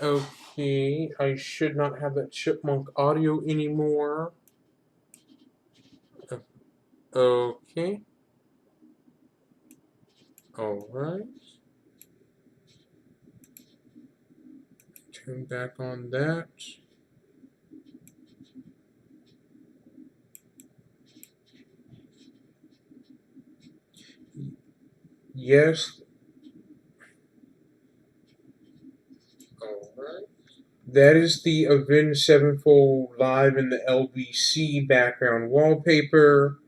Okay, I should not have that chipmunk audio anymore. Okay. Alright. Turn back on that. Yes. Alright. That is the Avenged Sevenfold Live in the LBC background wallpaper.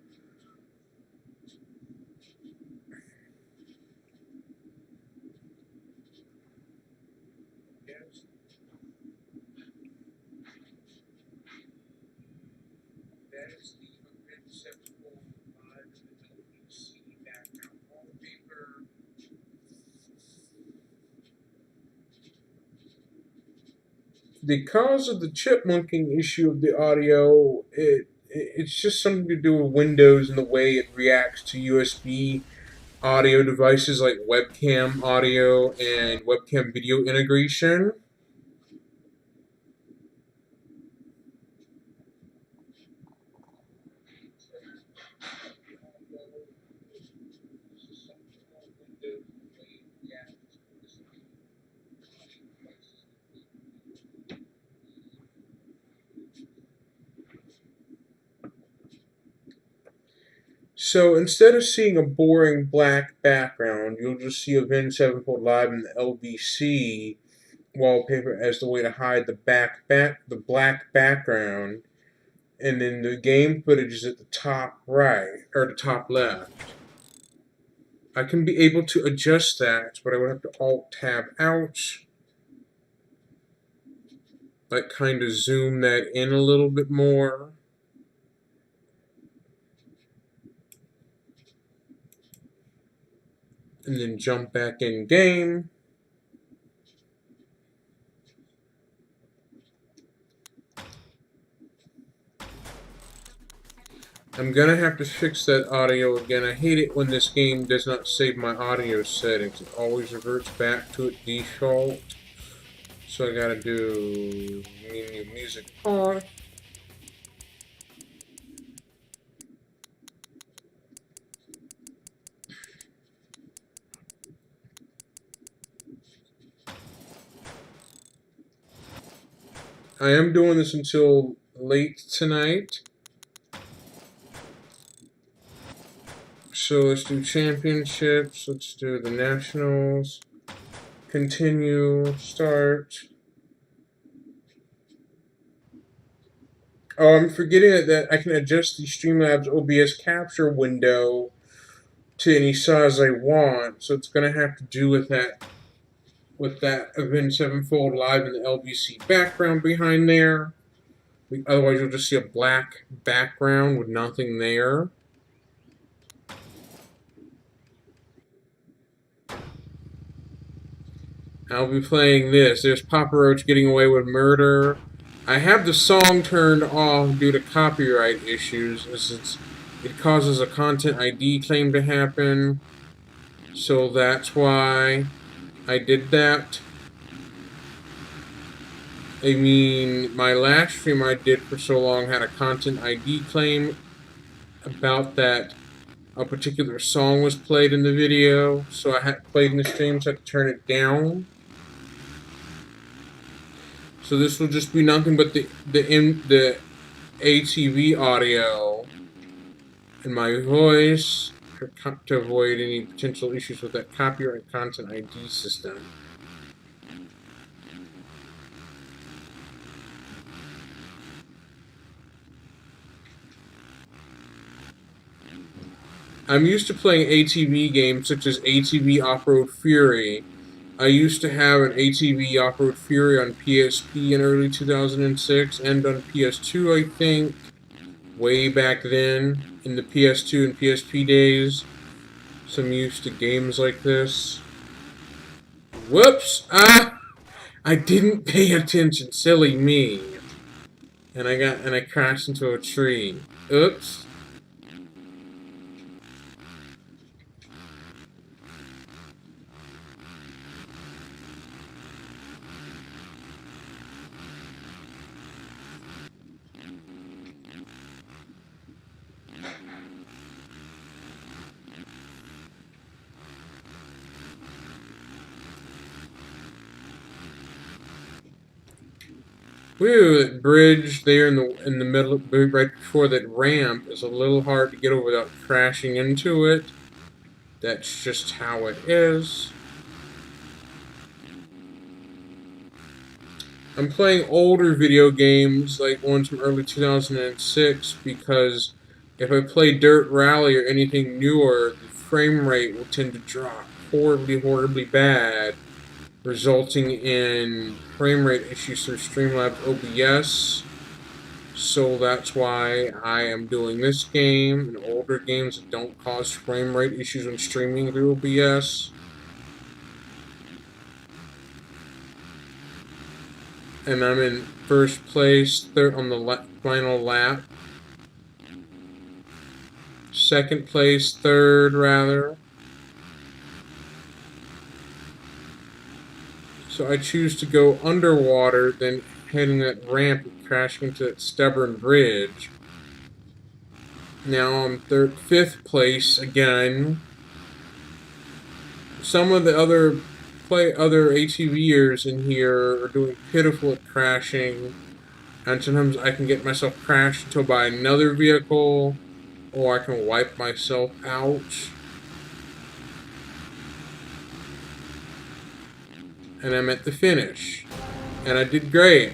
That is the Avenged Sevenfold Live in the LBC background wallpaper. Because of the chipmunking issue of the audio, it's just something to do with Windows and the way it reacts to USB audio devices like webcam audio and webcam video integration. So instead of seeing a boring black background, you'll just see Avenged Sevenfold Live in the LBC wallpaper as the way to hide the black background, and then the game footage is at the top right or the top left. I can be able to adjust that, but I would have to Alt Tab out, like kind of zoom that in a little bit more. And then jump back in game. I'm gonna have to fix that audio again. I hate it when this game does not save my audio settings. It always reverts back to its default. So I gotta do menu music off. I am doing this until late tonight. So let's do championships. Let's do the nationals. Continue. Start. Oh, I'm forgetting that I can adjust the Streamlabs OBS capture window to any size I want. So it's going to have to do with that Avenged Sevenfold Live in the LBC background behind there. Otherwise, you'll just see a black background with nothing there. I'll be playing this. There's Papa Roach Getting Away with Murder. I have the song turned off due to copyright issues, as it's it causes a content ID claim to happen. So that's why I did that. I mean, my last stream I did for so long had a content ID claim about that a particular song was played in the video, so I had played in the stream, so I had to turn it down. So this will just be nothing but the ATV audio and my voice to avoid any potential issues with that copyright content ID system. I'm used to playing ATV games such as ATV Off-Road Fury. I used to have an ATV Off-Road Fury on PSP in early 2006 and on PS2, I think, way back then in the PS2 and PSP days. So I'm used to games like this. Whoops! I didn't pay attention, silly me. And I crashed into a tree. Oops. Whew, that bridge there in the middle, right before that ramp, is a little hard to get over without crashing into it. That's just how it is. I'm playing older video games, like ones from early 2006, because if I play Dirt Rally or anything newer, the frame rate will tend to drop horribly bad, resulting in frame rate issues through Streamlabs OBS. So that's why I am doing this game and older games that don't cause frame rate issues when streaming through OBS. And I'm in first place, third on the final lap. Second place, third rather. So I choose to go underwater than heading that ramp and crashing into that stubborn bridge. Now I'm fifth place again. Some of the other ATVers in here are doing pitiful at crashing, and sometimes I can get myself crashed until by another vehicle, or I can wipe myself out. And I'm at the finish. And I did great.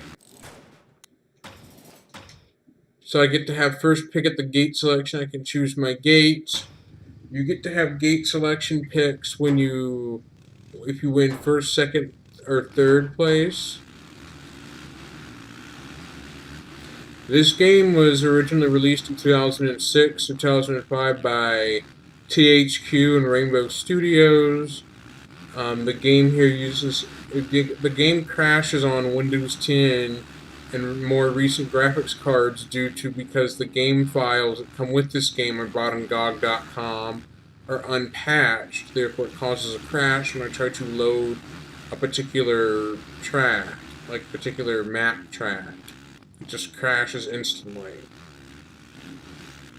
So I get to have first pick at the gate selection. I can choose my gate. You get to have gate selection picks if you win first, second, or third place. This game was originally released in 2006 or 2005 by THQ and Rainbow Studios. The game here the game crashes on Windows 10 and more recent graphics cards because the game files that come with this game are bought on GOG.com are unpatched. Therefore, it causes a crash when I try to load a particular track, like a particular map track. It just crashes instantly.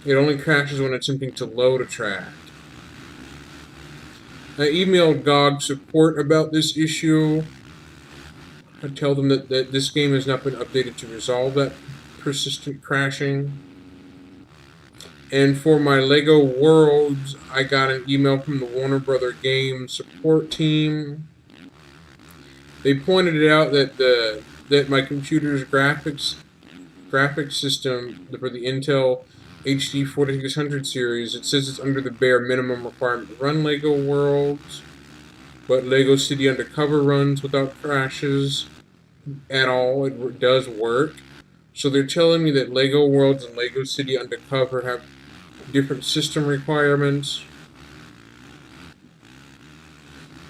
It only crashes when attempting to load a track. I emailed GOG support about this issue. I tell them that this game has not been updated to resolve that persistent crashing. And for my LEGO Worlds, I got an email from the Warner Brother Games support team. They pointed it out that my computer's graphics system for the Intel HD 4600 series, it says it's under the bare minimum requirement to run LEGO Worlds, but LEGO City Undercover runs without crashes at all. It does work. So they're telling me that LEGO Worlds and LEGO City Undercover have different system requirements.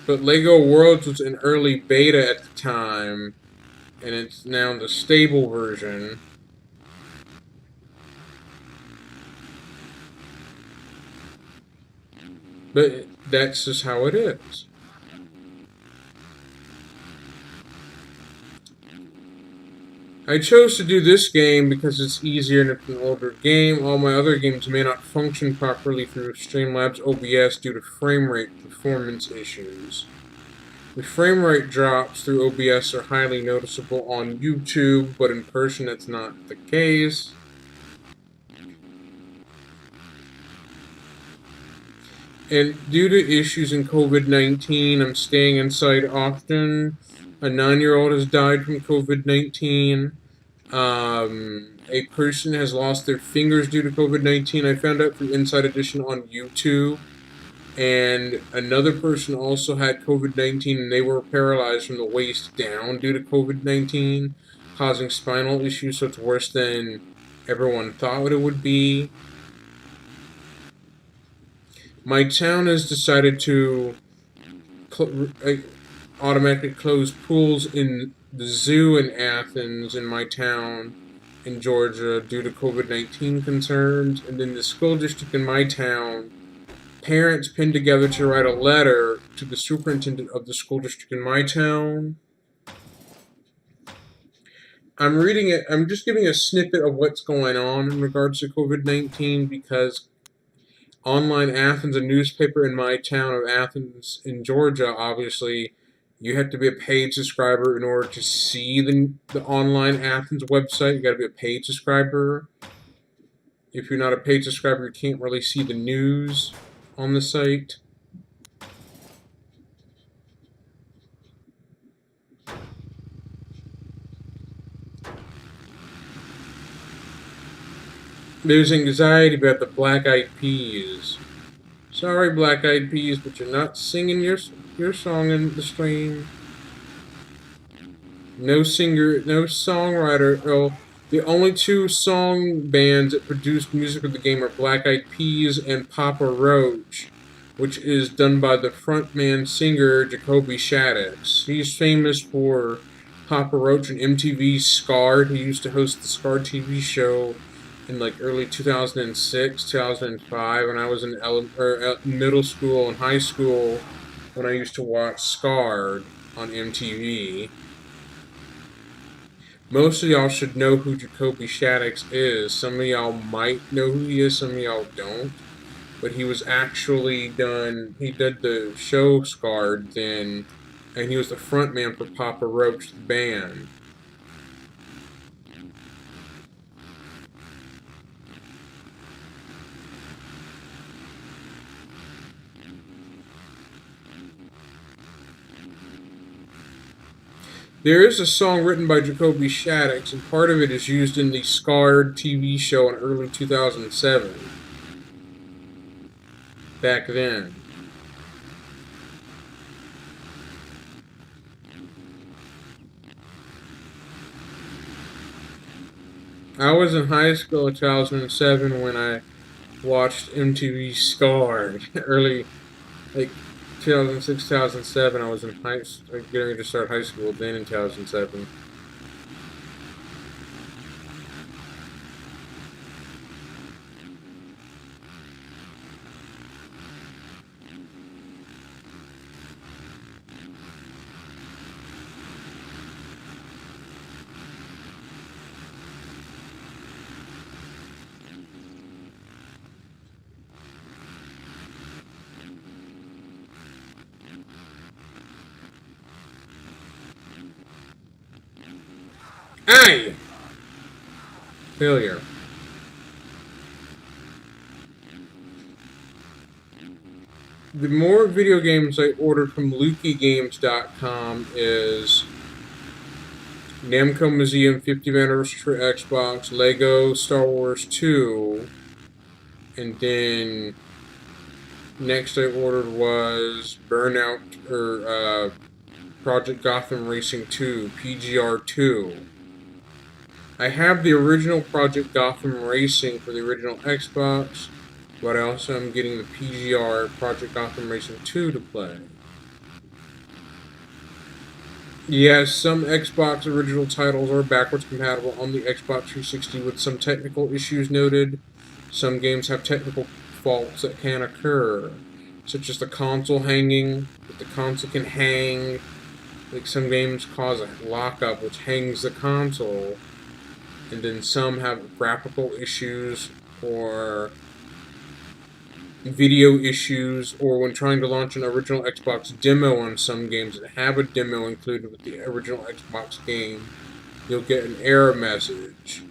But LEGO Worlds was in early beta at the time, and it's now the stable version. But that's just how it is. I chose to do this game because it's easier and it's an older game. All my other games may not function properly through Streamlabs OBS due to frame rate performance issues. The frame rate drops through OBS are highly noticeable on YouTube, but in person that's not the case. And due to issues in COVID-19, I'm staying inside often. A 9-year-old has died from COVID-19. A person has lost their fingers due to COVID-19. I found out through Inside Edition on YouTube. And another person also had COVID-19 and they were paralyzed from the waist down due to COVID-19, causing spinal issues, so it's worse than everyone thought it would be. My town has decided to automatically close pools in the zoo in Athens, in my town, in Georgia, due to COVID-19 concerns. And then the school district in my town, parents pinned together to write a letter to the superintendent of the school district in my town. I'm reading it, I'm just giving a snippet of what's going on in regards to COVID-19 because Online Athens, a newspaper in my town of Athens in Georgia, obviously, you have to be a paid subscriber in order to see the Online Athens website. You got to be a paid subscriber. If you're not a paid subscriber, you can't really see the news on the site. There's anxiety about the Black Eyed Peas. Sorry, Black Eyed Peas, but you're not singing your song in the stream. No singer, no songwriter. Well, the only two song bands that produced music of the game are Black Eyed Peas and Papa Roach, which is done by the frontman singer Jacoby Shaddix. He's famous for Papa Roach and MTV's Scarred. He used to host the Scarred TV show in like early 2006, 2005, when I was in middle school and high school when I used to watch Scarred on MTV. Most of y'all should know who Jacoby Shaddix is. Some of y'all might know who he is, some of y'all don't. But he was actually he did the show Scarred then, and he was the frontman for Papa Roach, the band. There is a song written by Jacoby Shaddix, and part of it is used in the Scarred TV show in early 2007. Back then. I was in high school in 2007 when I watched MTV Scarred. Early, like 2006, 2007. I was in getting ready to start high school then in 2007. Aye! Failure. The more video games I ordered from LukeyGames.com is Namco Museum 50th Anniversary for Xbox, Lego Star Wars 2, and then next I ordered was Burnout, or Project Gotham Racing 2, PGR 2. I have the original Project Gotham Racing for the original Xbox, but I also am getting the PGR Project Gotham Racing 2 to play. Yes, some Xbox original titles are backwards compatible on the Xbox 360 with some technical issues noted. Some games have technical faults that can occur. such as the console hanging. But the console can hang. Like some games cause a lockup, which hangs the console, and then some have graphical issues or video issues, or when trying to launch an original Xbox demo on some games that have a demo included with the original Xbox game, you'll get an error message.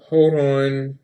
Hold on.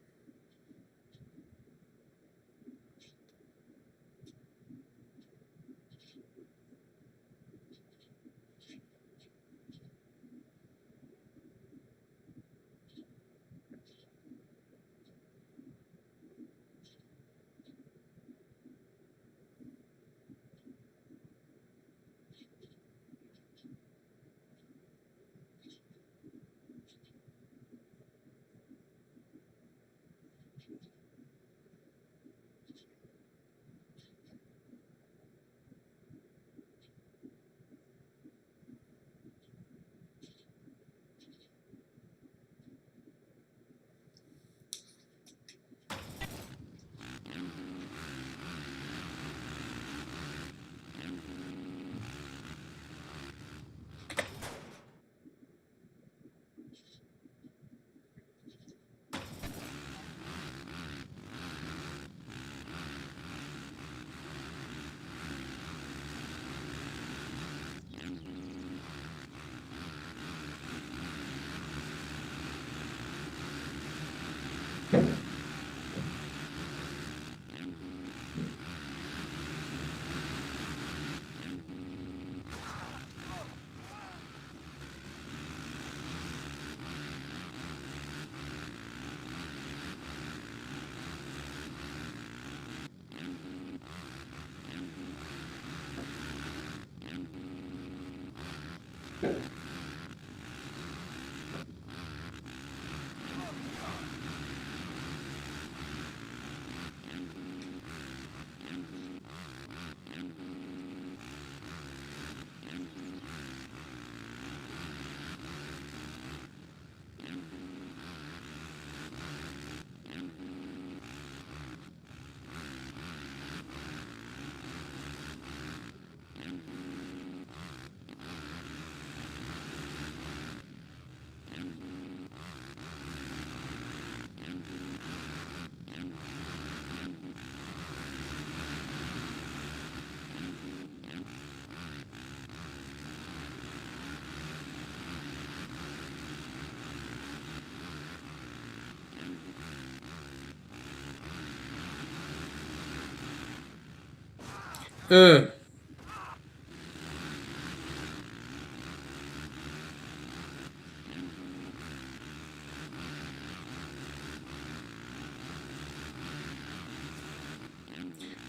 Ugh.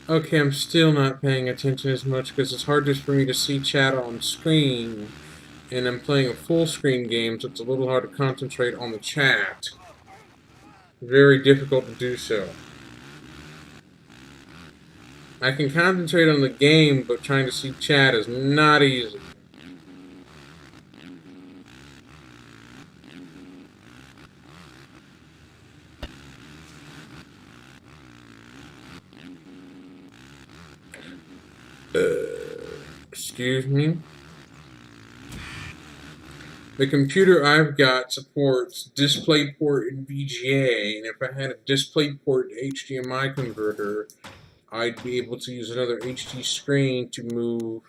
Okay, I'm still not paying attention as much because it's hard just for me to see chat on screen. And I'm playing a full screen game, so it's a little hard to concentrate on the chat. Very difficult to do so. I can concentrate on the game, but trying to see chat is not easy. Excuse me. The computer I've got supports DisplayPort and VGA, and if I had a DisplayPort HDMI converter, I'd be able to use another HD screen to move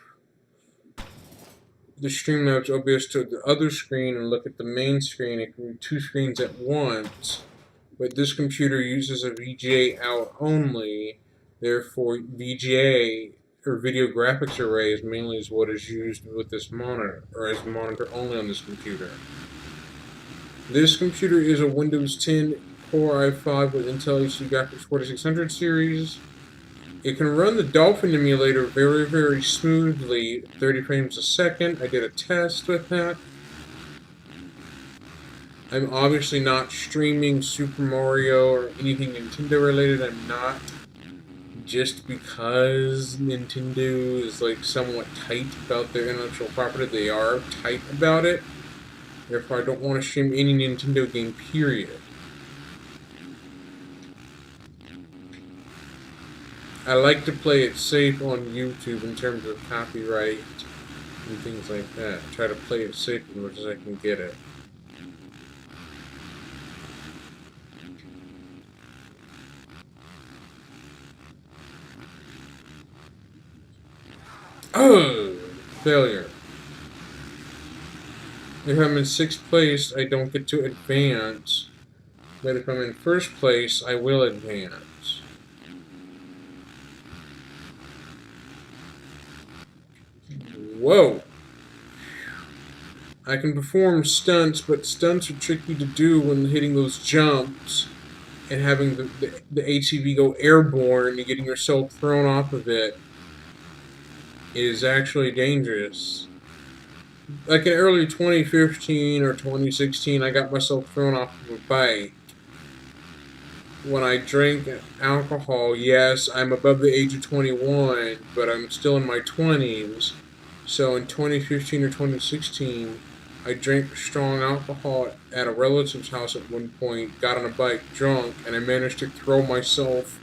the Streamlabs OBS to the other screen and look at the main screen. It can move two screens at once, but this computer uses a VGA out only, therefore VGA or video graphics array is mainly what is used with this monitor, or as a monitor only on this computer. This computer is a Windows 10 Core i5 with Intel HD Graphics 4600 series. It can run the Dolphin emulator very, very smoothly, 30 frames a second. I did a test with that. I'm obviously not streaming Super Mario or anything Nintendo related. I'm not. Just because Nintendo is like somewhat tight about their intellectual property, they are tight about it. Therefore, I don't want to stream any Nintendo game, period. I like to play it safe on YouTube in terms of copyright and things like that. Try to play it safe as much as I can get it. Oh! Failure. If I'm in 6th place, I don't get to advance. But if I'm in 1st place, I will advance. Whoa! I can perform stunts, but stunts are tricky to do when hitting those jumps and having the ATV go airborne and getting yourself thrown off of it is actually dangerous. Like in early 2015 or 2016, I got myself thrown off of a bike. When I drink alcohol, yes, I'm above the age of 21, but I'm still in my 20s. So in 2015 or 2016, I drank strong alcohol at a relative's house at one point, got on a bike drunk, and I managed to throw myself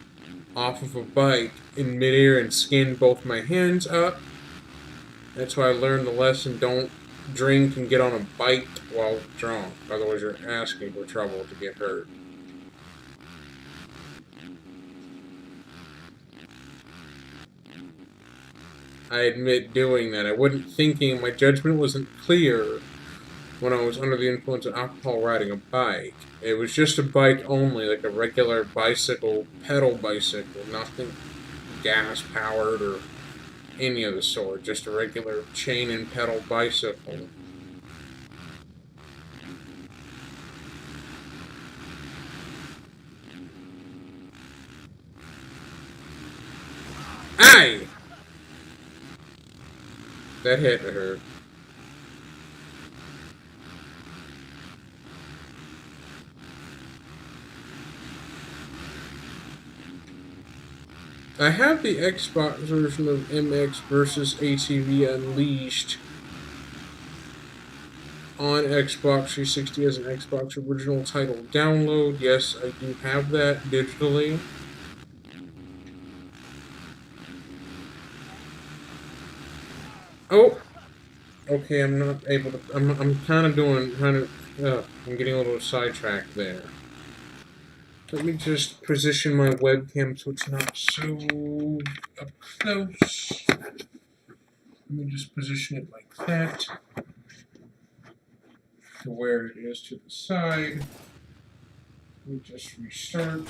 off of a bike in midair and skinned both my hands up. That's why I learned the lesson: don't drink and get on a bike while drunk. Otherwise, you're asking for trouble to get hurt. I admit doing that. I wasn't thinking, my judgment wasn't clear when I was under the influence of alcohol riding a bike. It was just a bike only, like a regular bicycle, pedal bicycle, nothing gas powered or any of the sort, just a regular chain and pedal bicycle. Aye! That had to hurt. I have the Xbox version of MX vs. ATV Unleashed on Xbox 360 as an Xbox original title download. Yes, I do have that digitally. Oh! Okay, I'm not able to. I'm kind of I'm getting a little sidetracked there. Let me just position my webcam so it's not so up close. Let me just position it like that to where it is to the side. Let me just restart.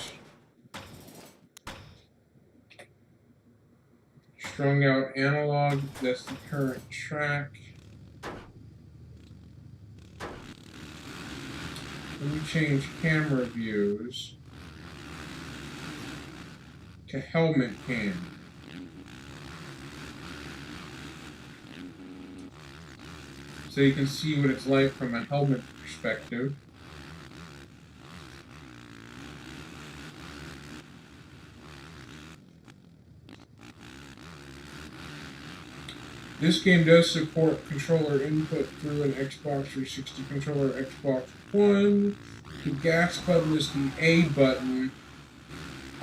Strung out analog, that's the current track. Let me change camera views. to helmet cam. So you can see what it's like from a helmet perspective. This game does support controller input through an Xbox 360 controller, Xbox One. The gas button is the A button.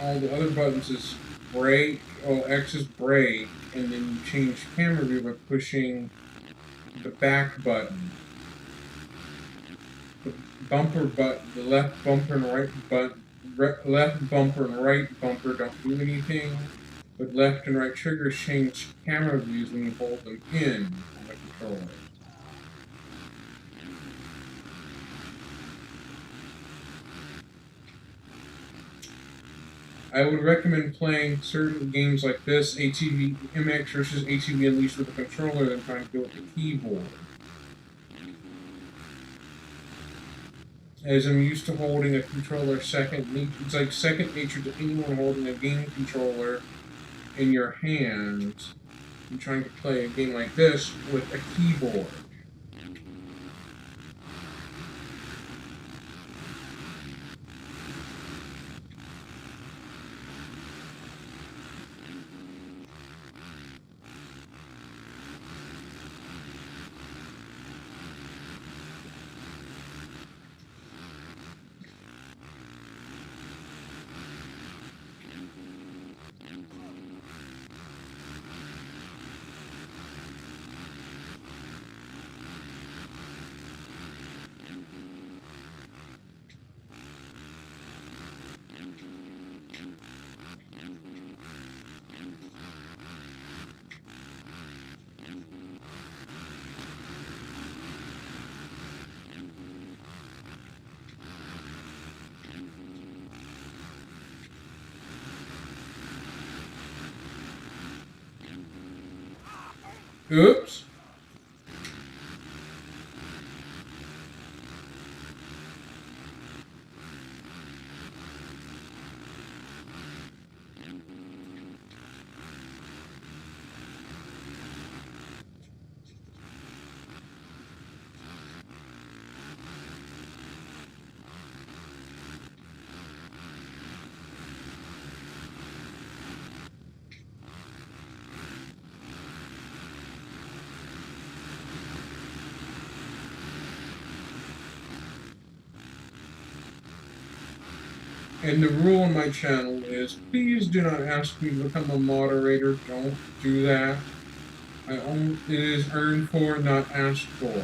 All the other buttons is brake. Oh, X is brake, and then you change camera view by pushing the back button. The bumper button, the left bumper and right button, left bumper and right bumper don't do anything. But left and right triggers change camera views when you hold them in on the controller. I would recommend playing certain games like this, ATV MX versus ATV Unleashed with a controller than trying to do it with the keyboard. As I'm used to holding a controller it's like second nature to anyone holding a game controller in your hands and trying to play a game like this with a keyboard. Oops. And the rule on my channel is, please do not ask me to become a moderator. Don't do that. It is earned for, not asked for.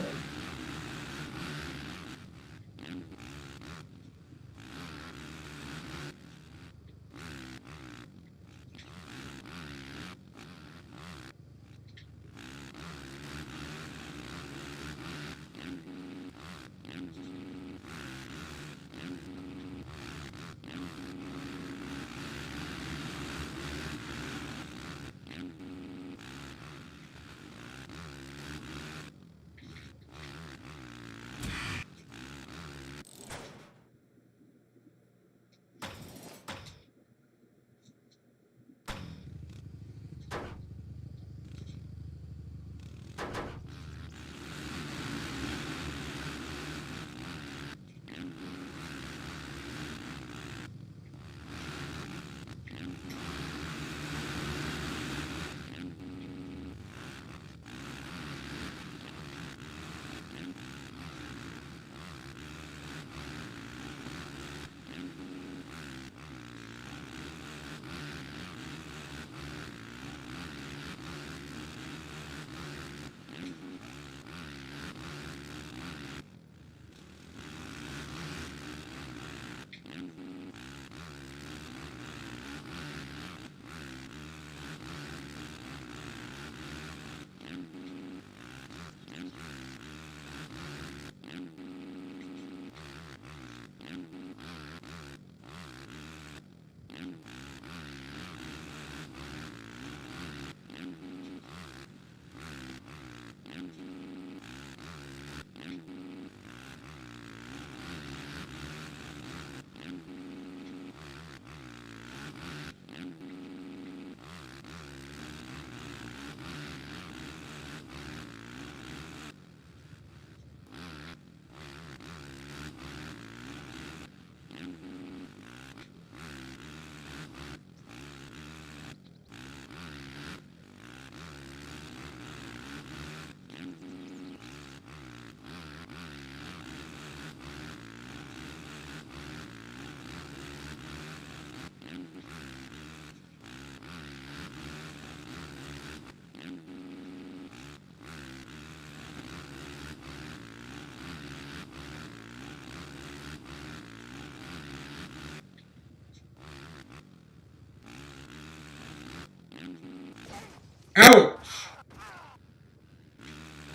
Ouch!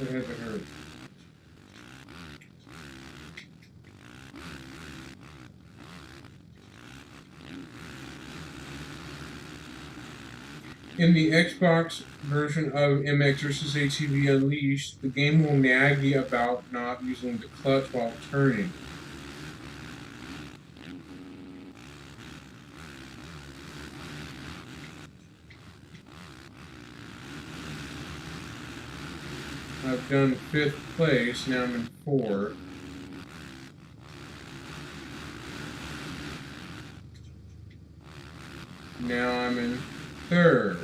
That hurt. In the Xbox version of MX vs. ATV Unleashed, the game will nag you about not using the clutch while turning. I've done 5th place, now I'm in 4th. Now I'm in 3rd.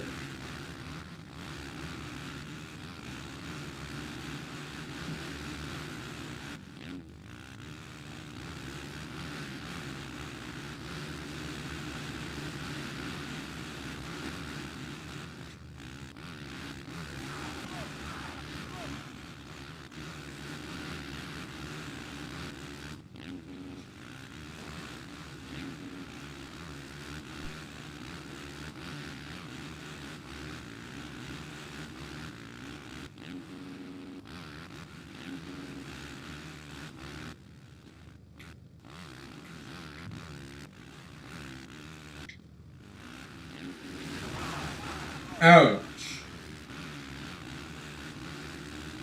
Ouch.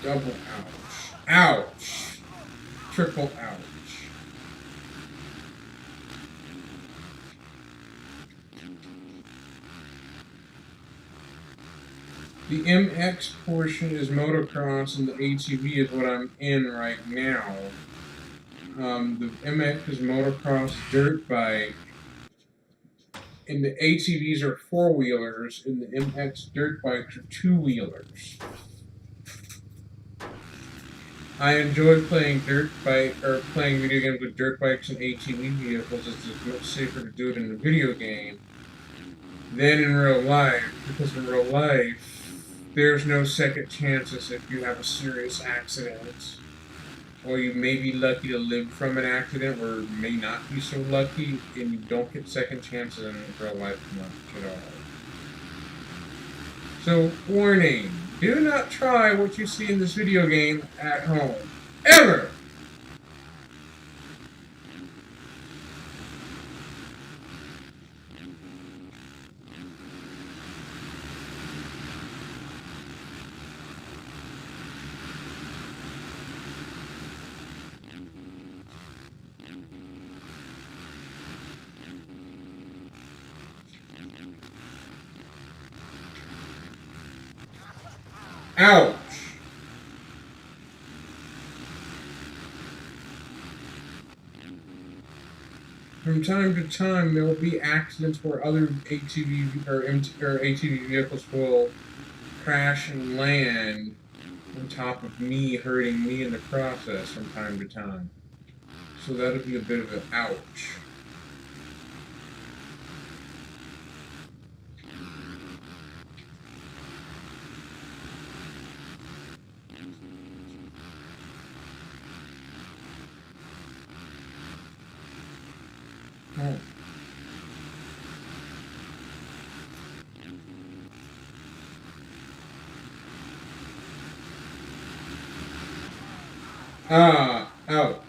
Double ouch. Ouch. Triple ouch. The MX portion is motocross and the ATV is what I'm in right now. The MX is motocross dirt bike, and the ATVs are 4-wheelers, and the MX dirt bikes are 2-wheelers. I enjoy playing playing video games with dirt bikes and ATV vehicles. It's much safer to do it in a video game than in real life, because in real life, there's no second chances if you have a serious accident. Or you may be lucky to live from an accident, or may not be so lucky, and you don't get second chances in real life much at all. So, warning, do not try what you see in this video game at home. Ever! Ouch! From time to time, there will be accidents where other ATV or ATV vehicles will crash and land on top of me, hurting me in the process from time to time. So that'll be a bit of an ouch. Oh. Ouch.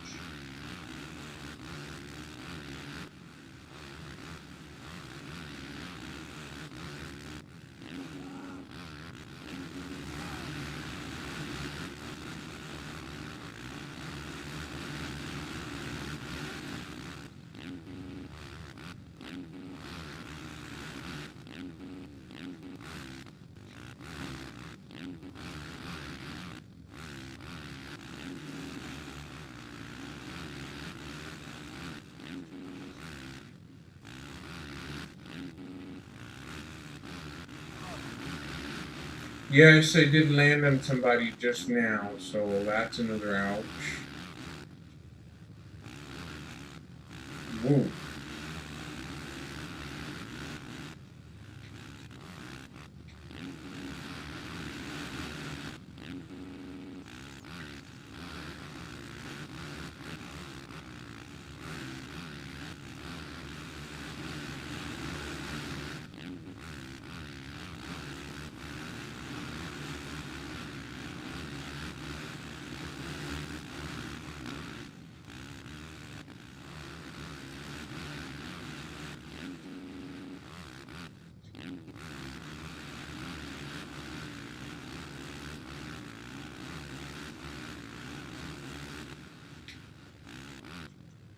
Yes, I did land on somebody just now, so that's another ouch. Woo.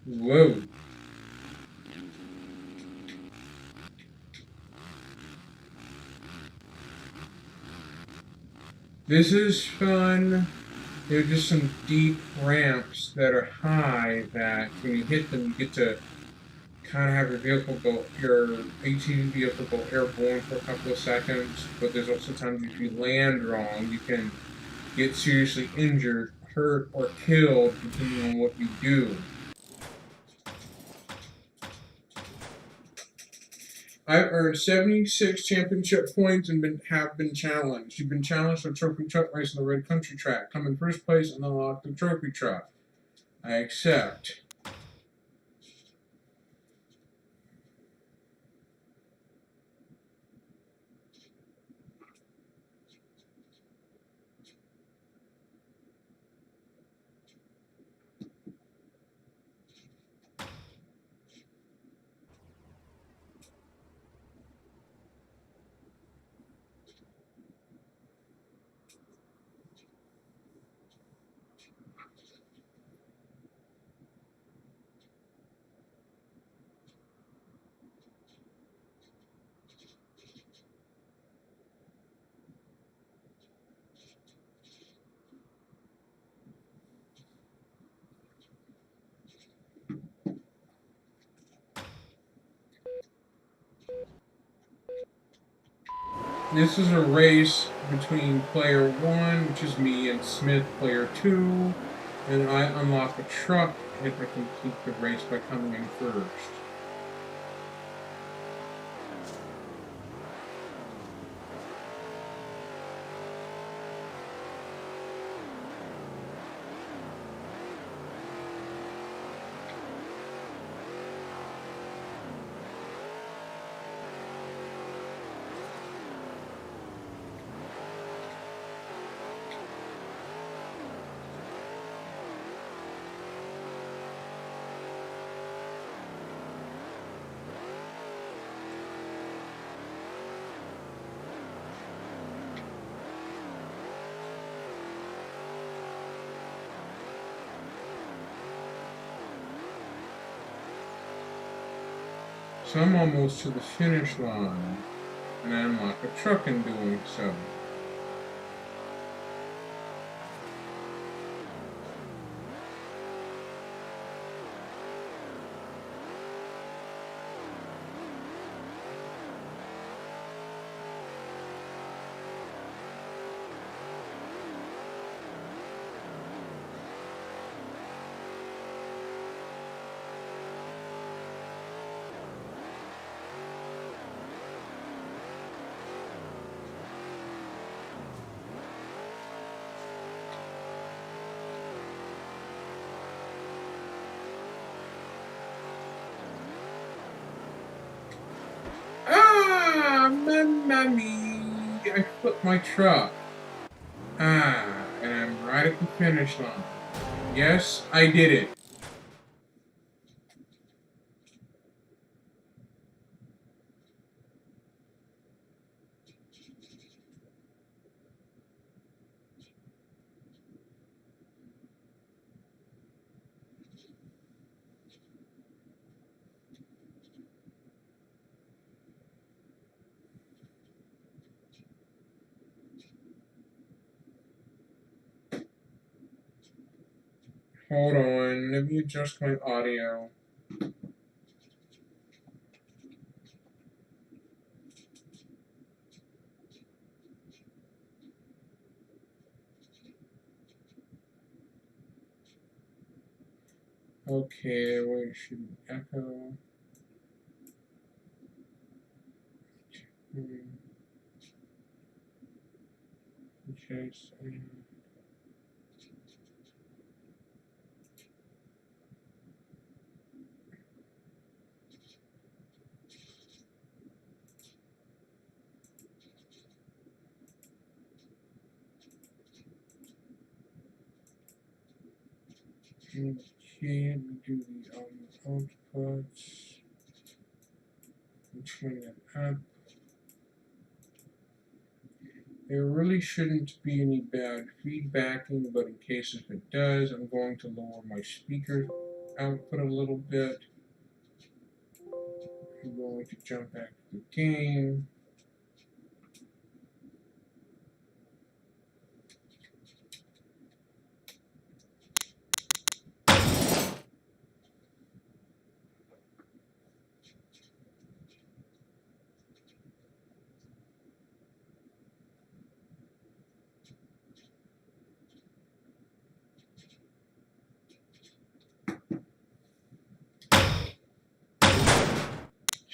Whoa. This is fun. There are just some deep ramps that are high that when you hit them, you get to kind of have your ATV vehicle go airborne for a couple of seconds. But there's also times if you land wrong, you can get seriously injured, hurt, or killed depending on what you do. I've earned 76 championship points and have been challenged. You've been challenged for trophy truck race on the Red Country track. Come in first place and unlock the trophy truck. I accept. This is a race between player 1, which is me, and Smith, player 2. And I unlock a truck if I complete the race by coming in first. So I'm almost to the finish line, and I unlock a truck in doing so. Ah, mamma mia! I flipped my truck. Ah, and I'm right at the finish line. Yes, I did it. Hold on, let me adjust my audio. Okay, wait, should echo. Okay, so, okay, let me do the outputs. Turn it up. There really shouldn't be any bad feedbacking, but in case if it does, I'm going to lower my speaker output a little bit. I'm going to jump back to the game.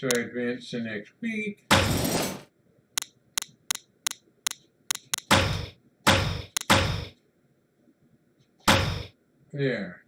So I advance to next week. There.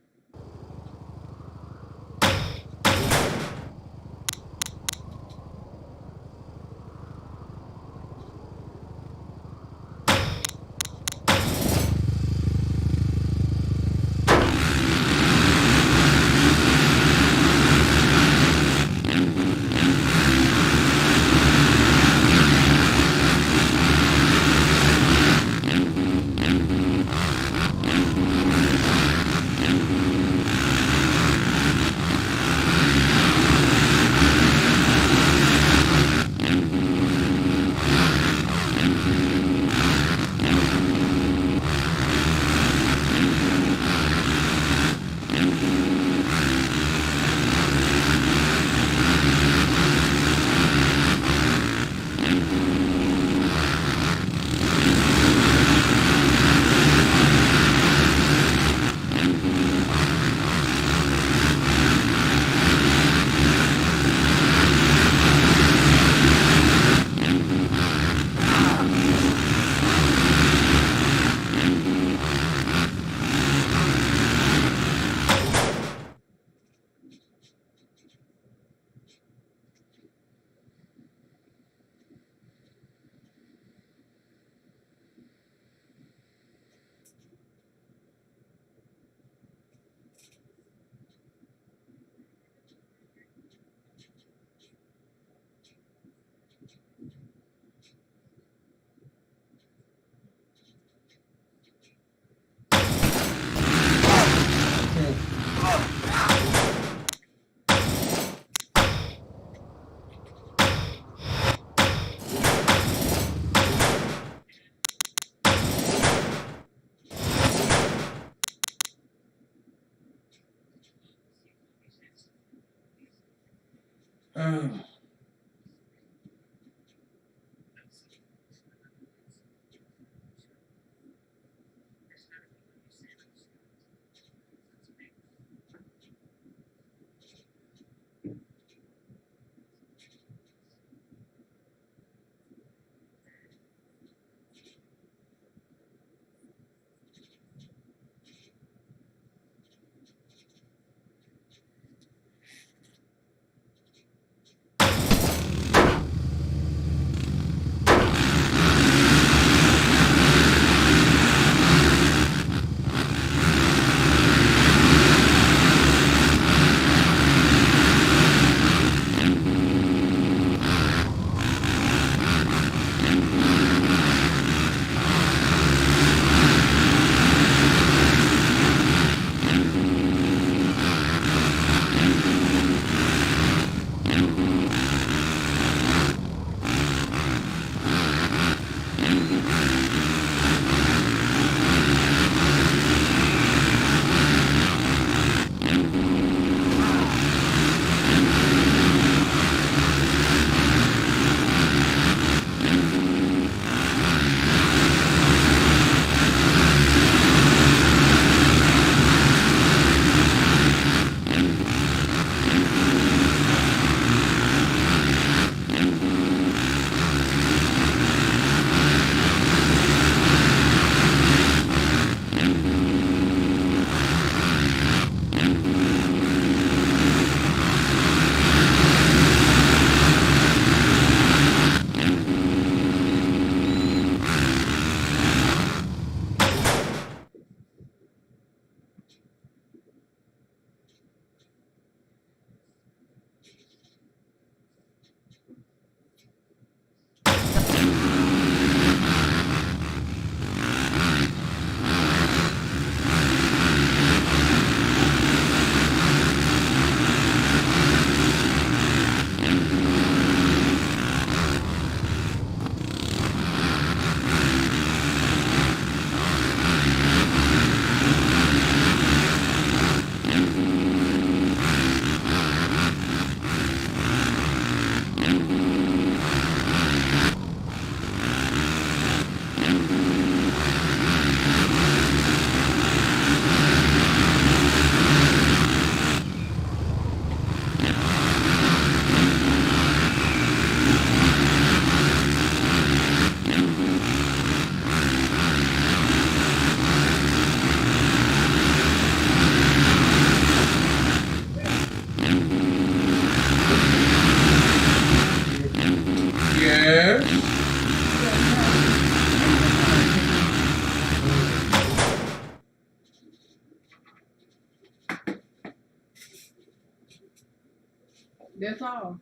That's all.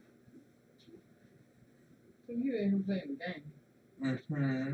So you ain't him playing the game. Mm-hmm.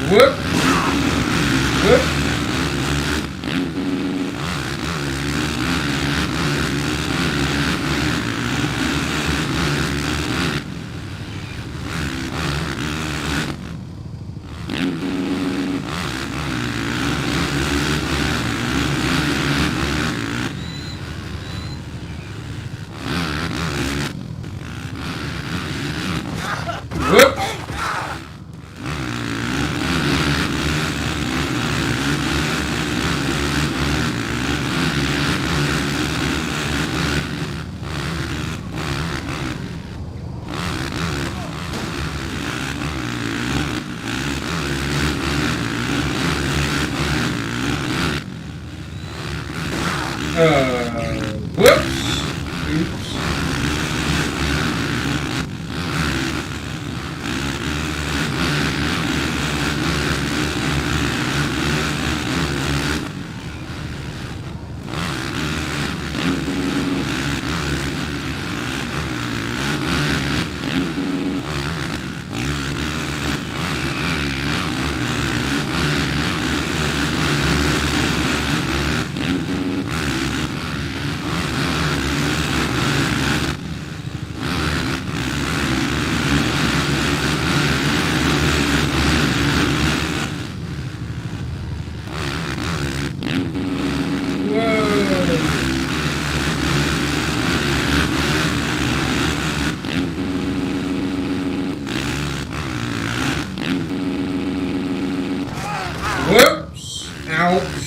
Whoop! Whoop! Whoop! Whoops! Oops. Whoops! Ouch!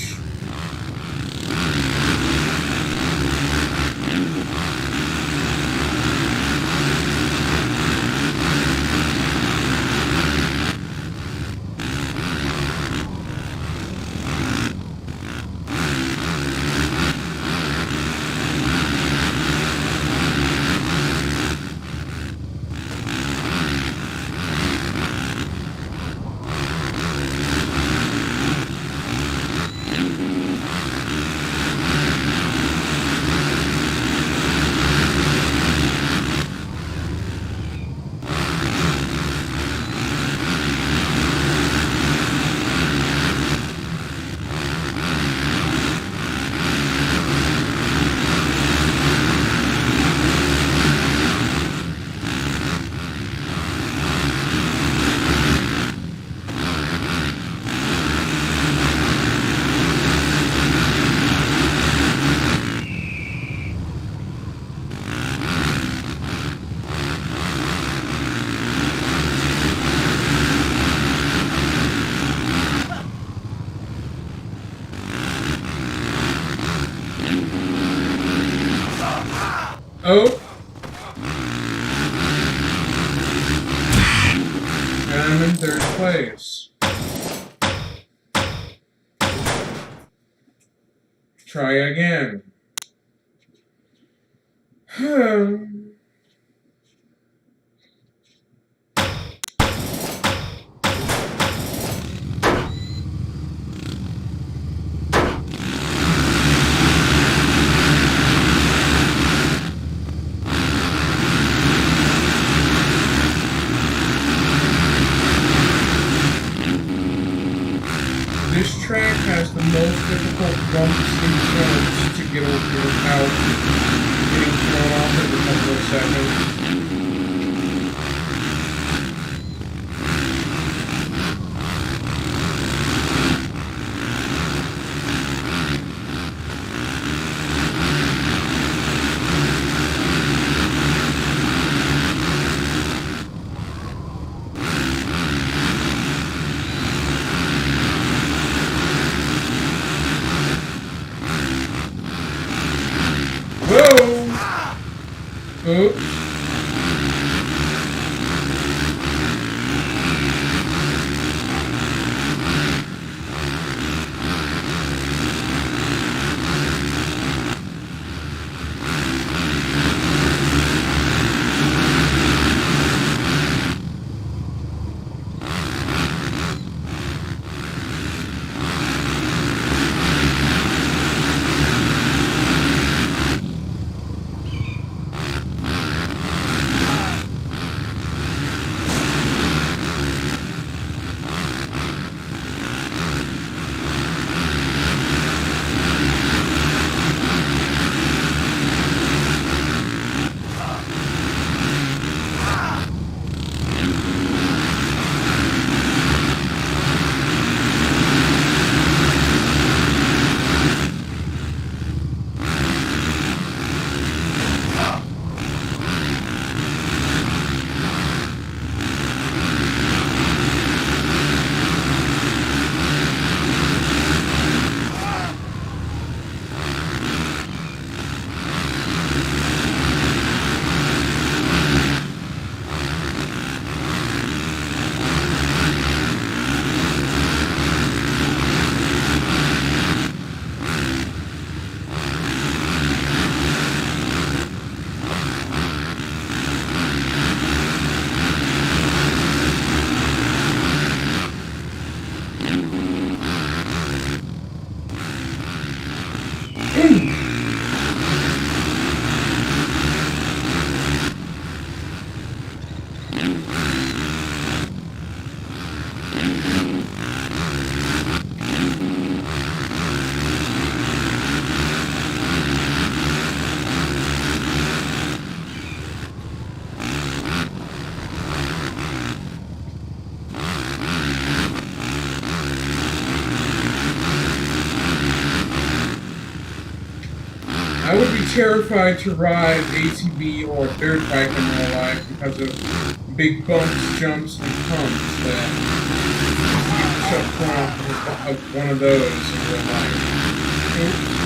Oh! And I'm in third place. Try again. This track has the most difficult bumps and jumps to get over without getting thrown off every couple of seconds. Oops. I would be terrified to ride ATV or dirt bike in real life because of big bumps, jumps, and humps that you get yourself thrown off of one of those in real life.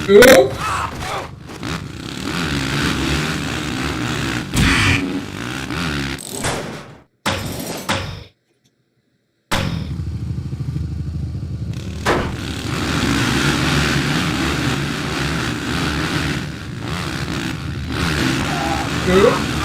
Oop! Oop!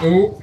Oops.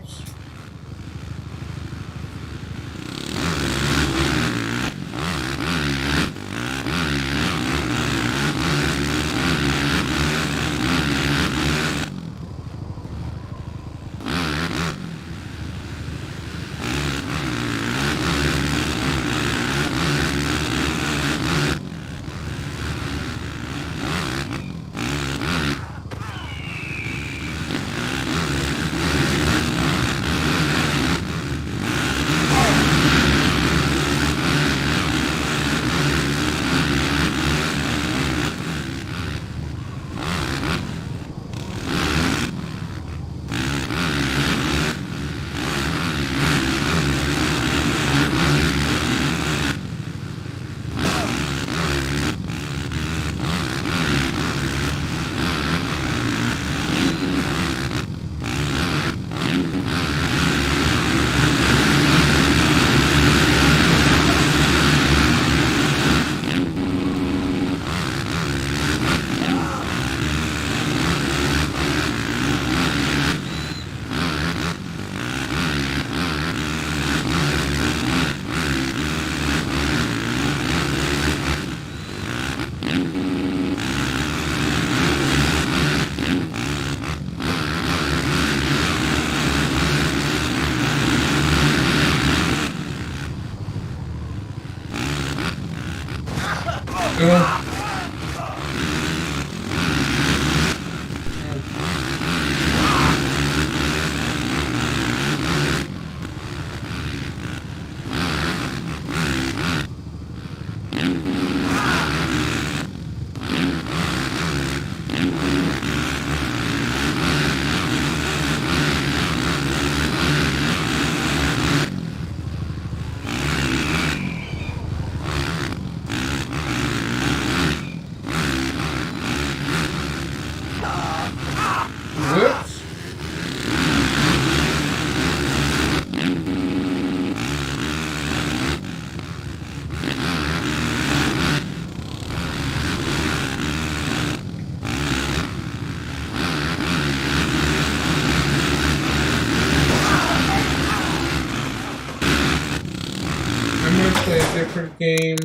different game.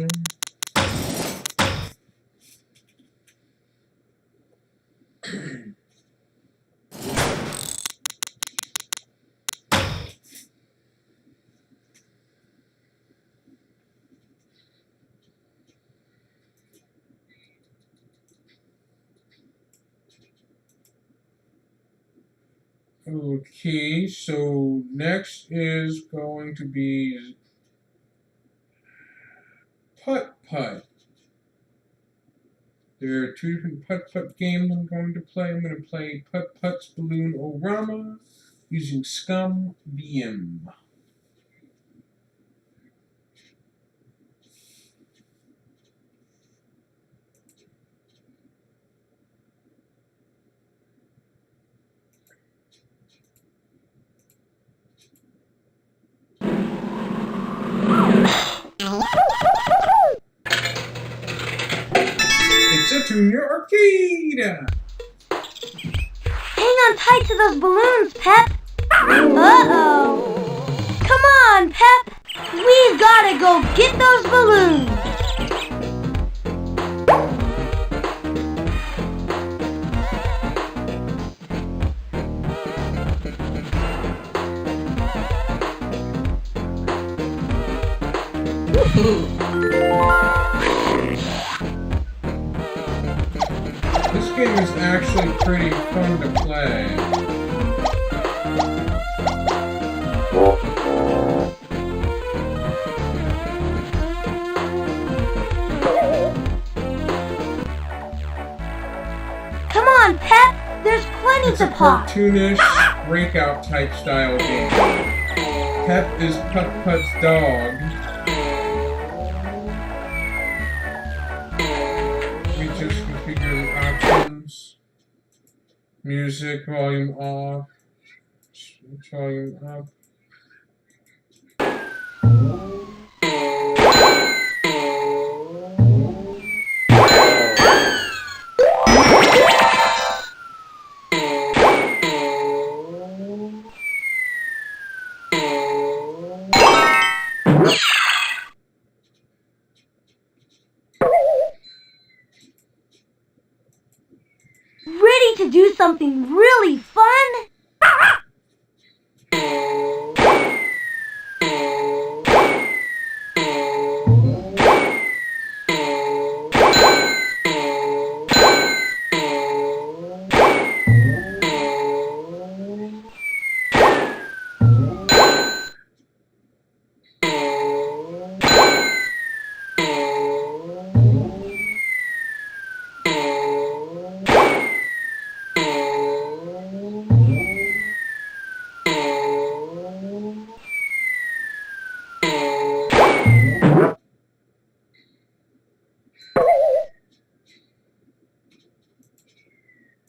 Okay, so next is going to be Putt-Putt. There are two different Putt-Putt games I'm going to play. I'm going to play Putt-Putt's Balloon-O-Rama using Scum VM. It's a Junior Arcade! Hang on tight to those balloons, Pep. Uh-oh. Come on, Pep. We've got to go get those balloons. This game is actually pretty fun to play. Come on, Pep. There's plenty It's to a pop. cartoonish, breakout type style game. Pep is Putt-Putt's dog. We just configure the options. Music, volume off. Volume up. Ready to do something really fun?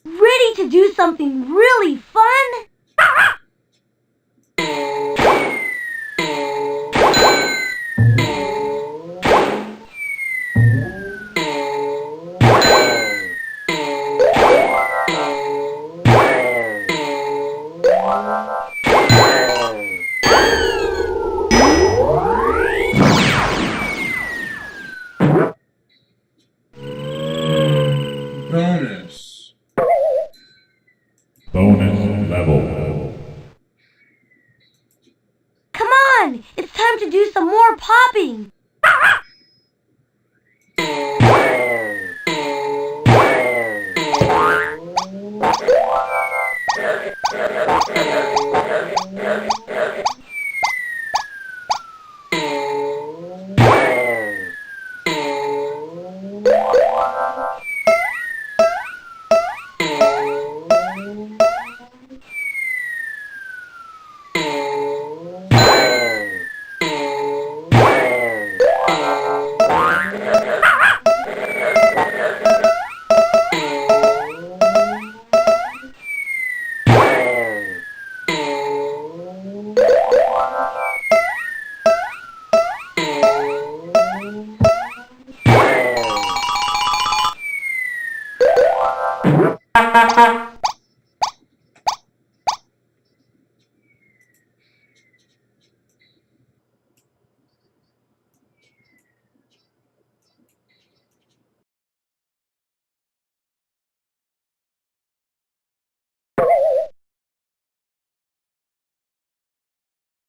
Ready to do something really fun? Bonus. Bonus level. Come on, it's time to do some more popping.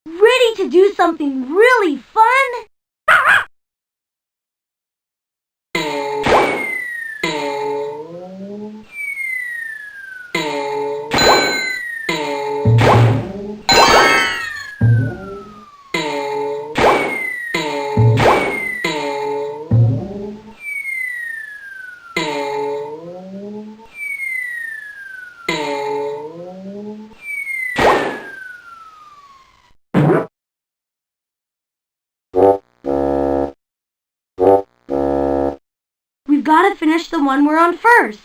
Ready to do something really fun? We've got to finish the one we're on first.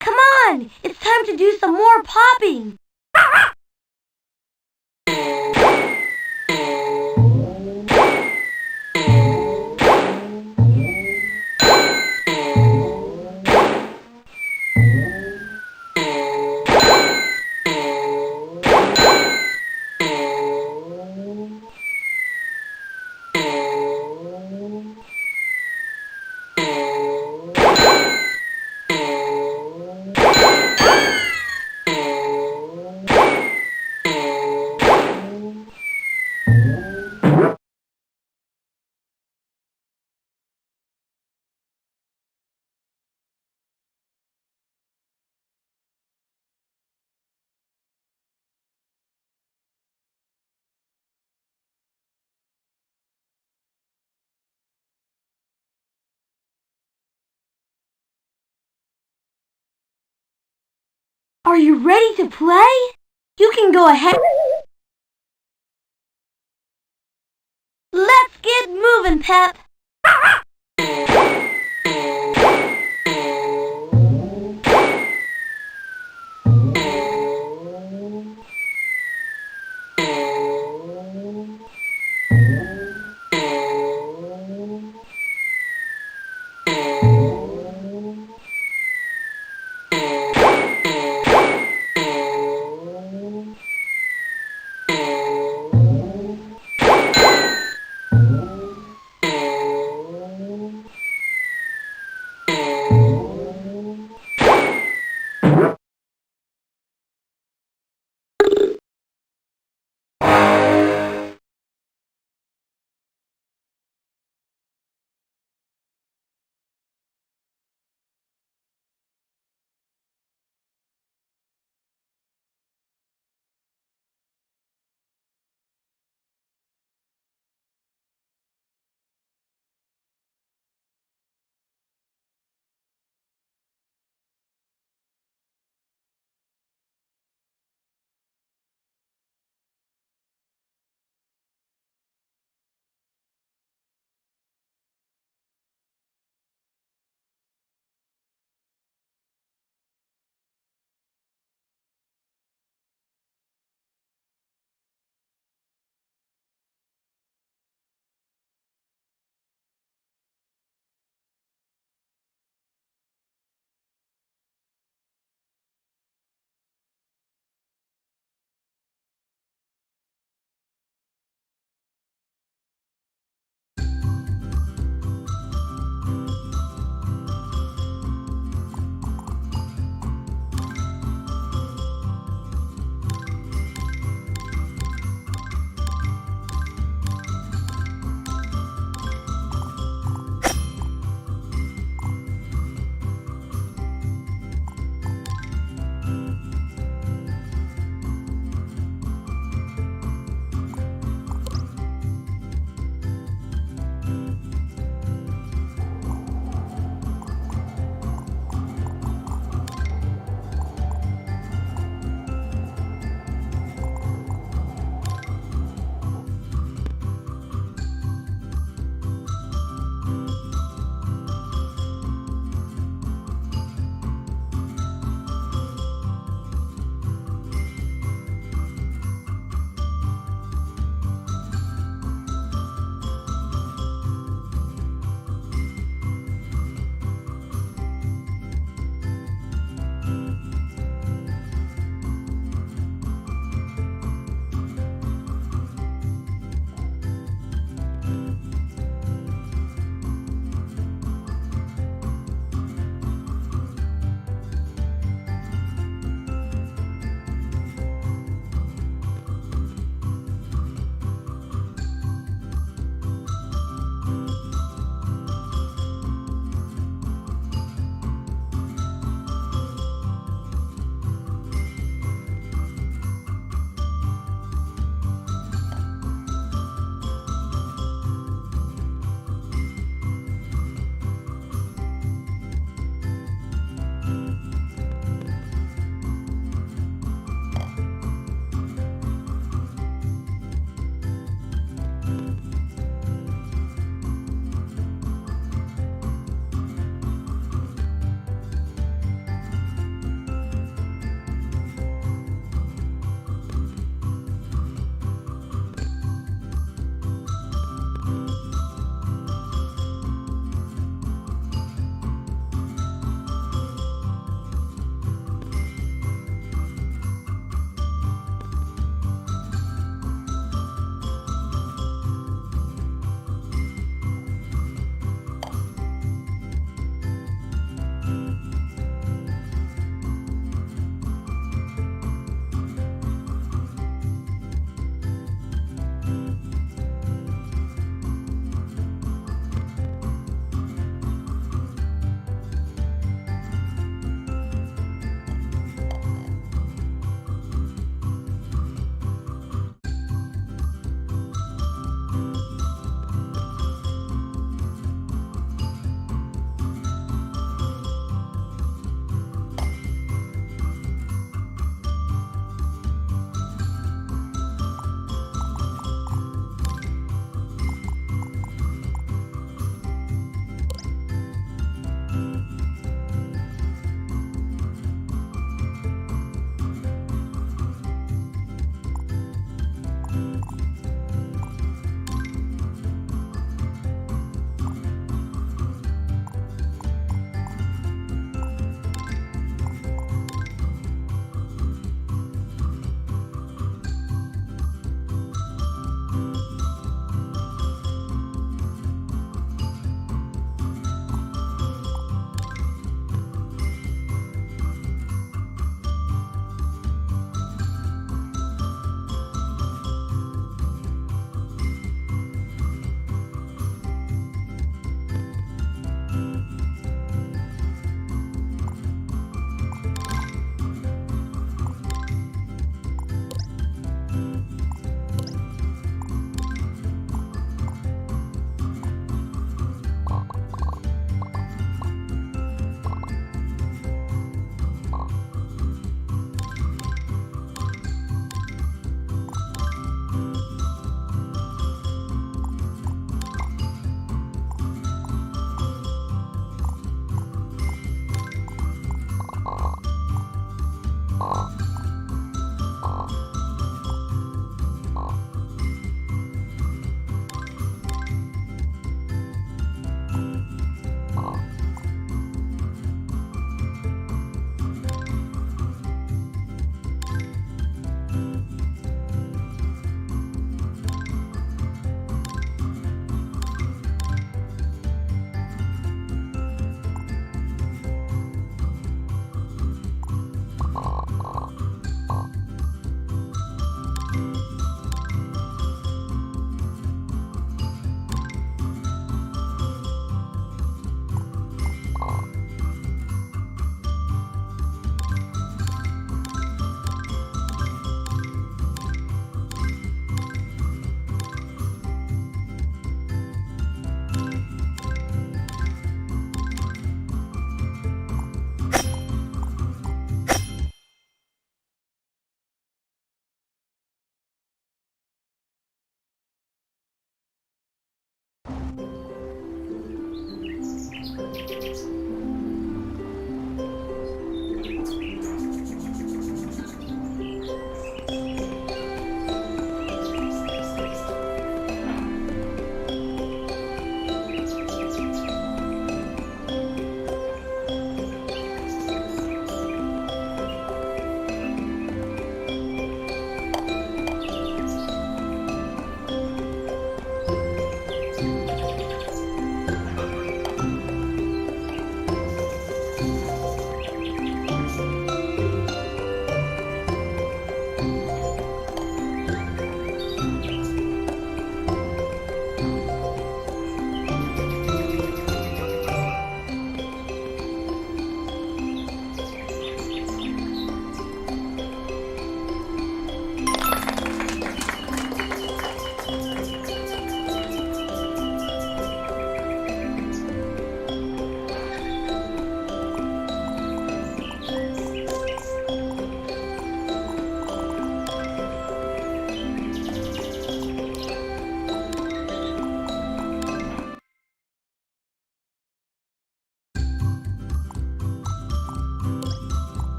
Come on, it's time to do some more popping. Are you ready to play? You can go ahead. Let's get moving, Pep.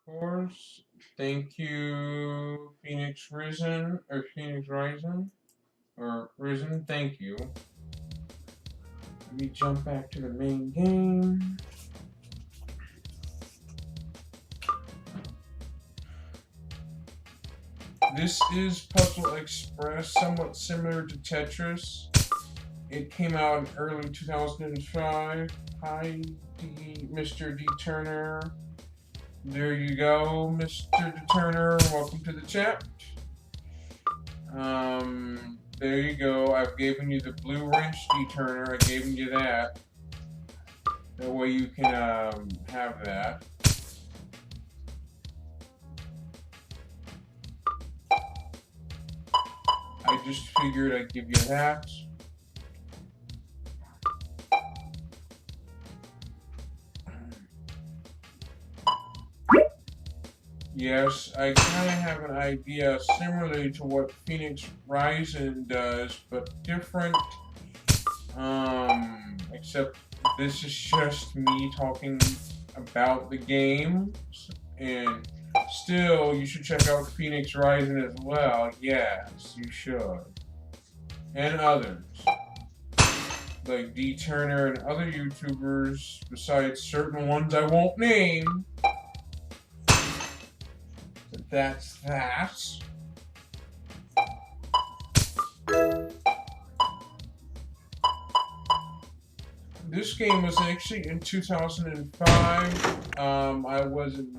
course. Thank you, Phoenix Risen, or Phoenix Rising, or Risen. Thank you. Let me jump back to the main game. This is Puzzle Express, somewhat similar to Tetris. It came out in early 2005. Hi, Mr. D. Turner. There you go, Mr. D. Turner. Welcome to the chat. There you go. I've given you the blue wrench, D. Turner. I've given you that. That way you can have that. I just figured I'd give you that. Yes, I kind of have an idea similarly to what Phoenix Rising does, but different. Except this is just me talking about the game, and still, you should check out Phoenix Rising as well. Yes, you should. And others. Like D. Turner and other YouTubers, besides certain ones I won't name. But that's that. This game was actually in 2005. I was in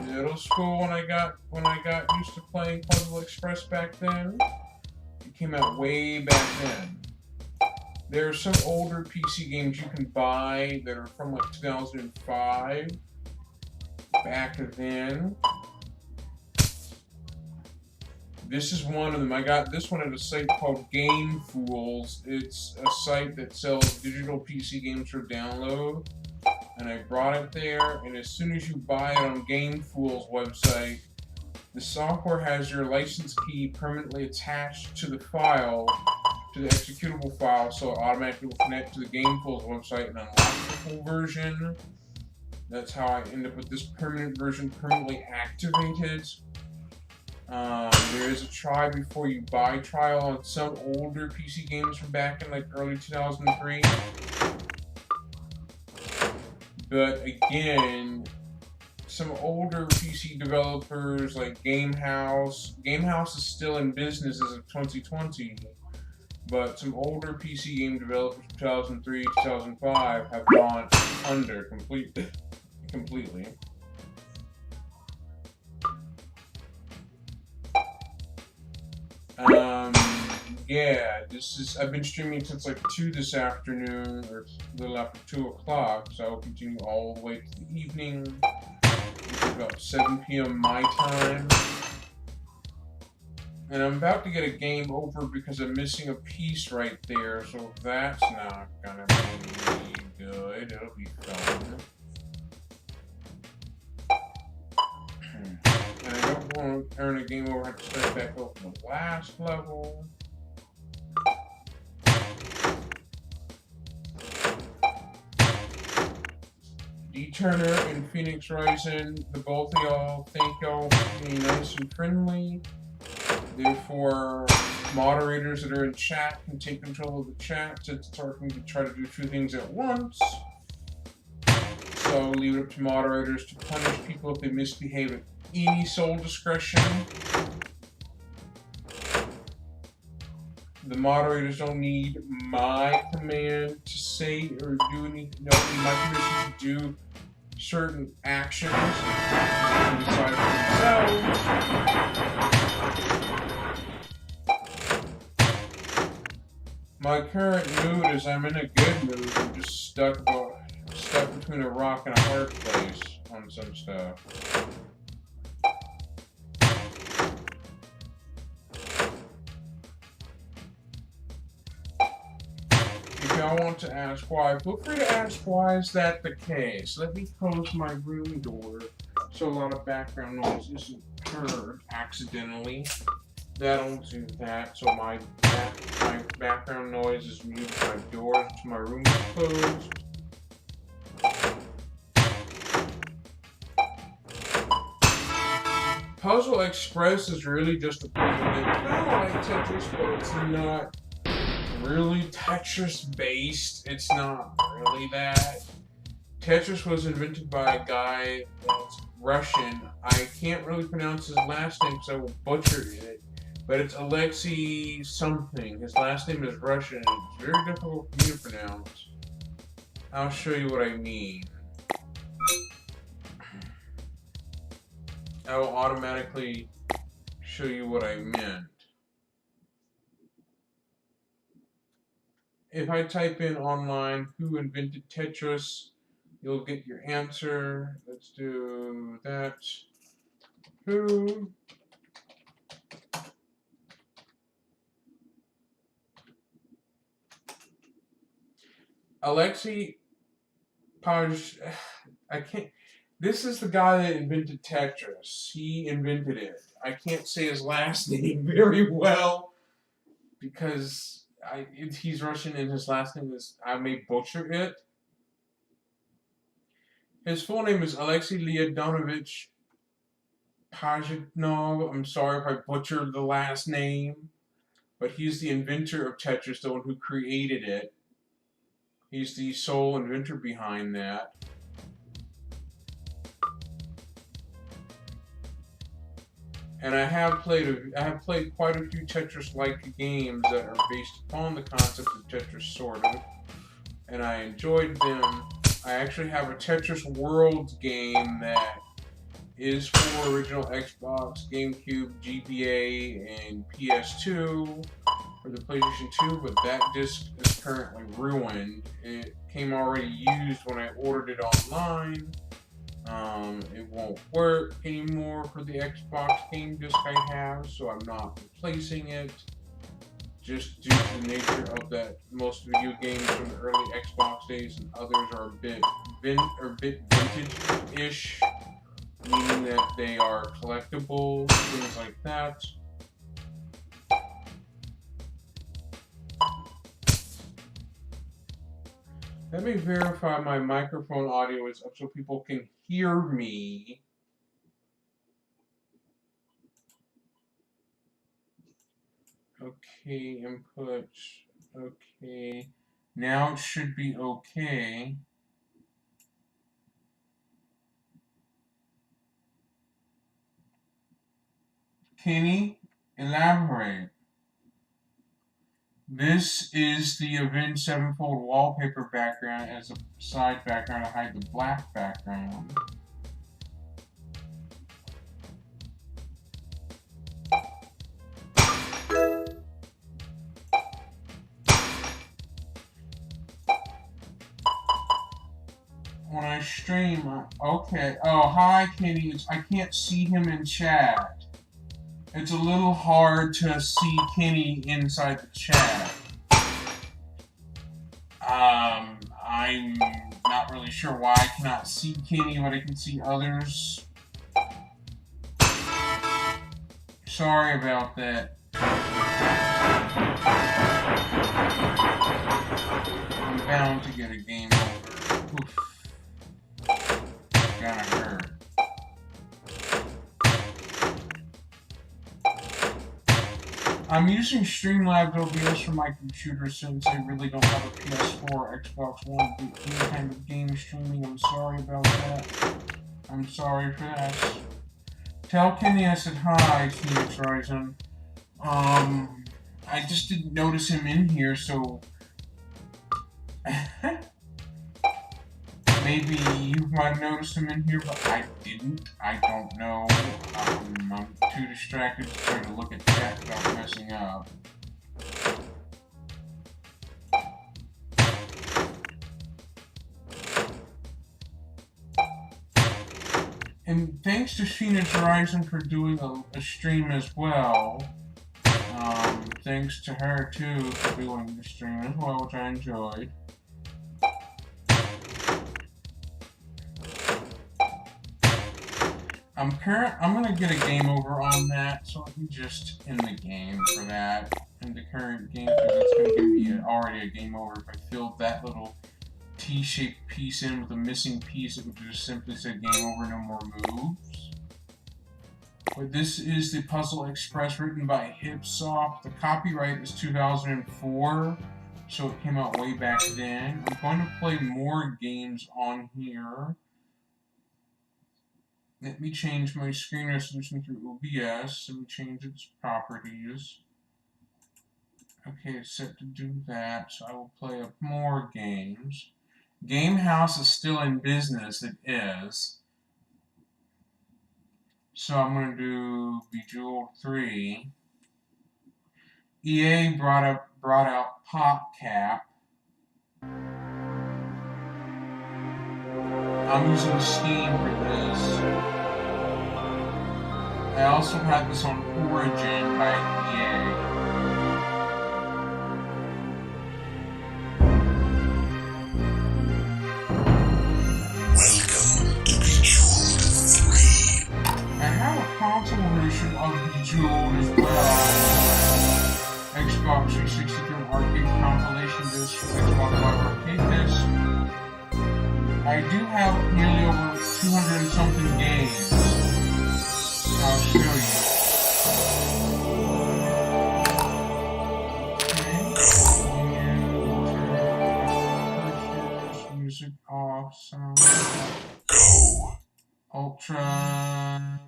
middle school when I got used to playing Puzzle Express back then. It came out way back then. There are some older PC games you can buy that are from like 2005. Back then. This is one of them. I got this one at a site called Game Fools. It's a site that sells digital PC games for download. And I brought it there, and as soon as you buy it on Game Fools website, the software has your license key permanently attached to the file, to the executable file, so it automatically will connect to the Game Fools website and unlock the full version. That's how I end up with this permanent version permanently activated. There is a try before you buy trial on some older PC games from back in like early 2003. But again, some older PC developers like Gamehouse is still in business as of 2020, but some older PC game developers from 2003, 2005 have gone under completely. Yeah, I've been streaming since like 2 this afternoon, or a little after 2 o'clock, so I will continue all the way to the evening, which is about 7 p.m. my time. And I'm about to get a game over because I'm missing a piece right there, so that's not gonna be good. It'll be fun. And I don't want to earn a game over, I have to start back up from the last level. D. Turner and Phoenix Rising, the both of y'all, thank y'all for being nice and friendly. Therefore, moderators that are in chat can take control of the chat since it's hard for me to try to do 2 things at once. So I'll leave it up to moderators to punish people if they misbehave at any sole discretion. The moderators don't need my command to say or do anything. No, they need my permission to do certain actions. They decide for themselves. My current mood is I'm in a good mood. I'm just stuck between a rock and a hard place on some stuff. If y'all want to ask why, feel free to ask why is that the case. Let me close my room door so a lot of background noise isn't heard accidentally. That'll do that. So my background noise is muted. My door to my room is closed. Puzzle Express is really just a puzzle game. Kind of like Tetris, but it's not really Tetris based. It's not really that. Tetris was invented by a guy that's Russian. I can't really pronounce his last name, so I will butcher it. But it's Alexei something. His last name is Russian, and it's very difficult for me to pronounce. I'll show you what I mean. I will automatically show you what I meant. If I type in online, who invented Tetris, you'll get your answer. Let's do that. Who Alexei Paj, I can't. This is the guy that invented Tetris. He invented it. I can't say his last name very well because he's Russian and his last name is, I may butcher it. His full name is Alexei Leodonovich Pajitnov. I'm sorry if I butchered the last name, but he's the inventor of Tetris, the one who created it. He's the sole inventor behind that. And I have played quite a few Tetris-like games that are based upon the concept of Tetris, sort of, and I enjoyed them. I actually have a Tetris Worlds game that is for original Xbox, GameCube, GBA, and PS2 for the PlayStation 2, but that disc is currently ruined. It came already used when I ordered it online. It won't work anymore for the Xbox game disc I have, so I'm not replacing it. Just due to the nature of that, most video games from the early Xbox days and others are a bit vintage-ish, meaning that they are collectible, things like that. Let me verify my microphone audio is up so people can hear me. Okay, input. Okay. Now it should be okay. Kenny, elaborate. This is the Avenged Sevenfold wallpaper background as a side background to hide the black background. When I stream, okay. Oh, hi, Kenny. I can't see him in chat. It's a little hard to see Kenny inside the chat. I'm not really sure why I cannot see Kenny, but I can see others. Sorry about that. I'm bound to get a game over. Oof. Gonna hurt. I'm using Streamlabs OBS for my computer since I really don't have a PS4 or Xbox One to do any kind of game streaming. I'm sorry about that. I'm sorry for that. Tell Kenny I said hi, Phoenix Rising. I just didn't notice him in here, so... Maybe you might have noticed him in here, but I didn't. I don't know. I'm too distracted to try to look at chat without messing up. And thanks to Phoenix Horizon for doing a stream as well. Thanks to her too for doing the stream as well, which I enjoyed. I'm gonna get a game over on that, so I'm just in the game for that. In the current game, because it's gonna give me already a game over. If I filled that little T-shaped piece in with a missing piece, it would just simply say game over, no more moves. But this is the Puzzle Express written by Hipsoft. The copyright is 2004, so it came out way back then. I'm going to play more games on here. Let me change my screen resolution through OBS. Let me change its properties. Okay, it's set to do that, so I will play up more games. Game House is still in business, it is. So I'm going to do Bejeweled 3. EA brought out PopCap. I'm using Steam for this. I also had this on Origin by EA. Console version of Bejeweled as well. Xbox 360 through arcade compilation disc for Xbox Live Arcade disc. I do have nearly over 200 and something games. I'll show you. Okay. Music off. Sound. Go. Ultra.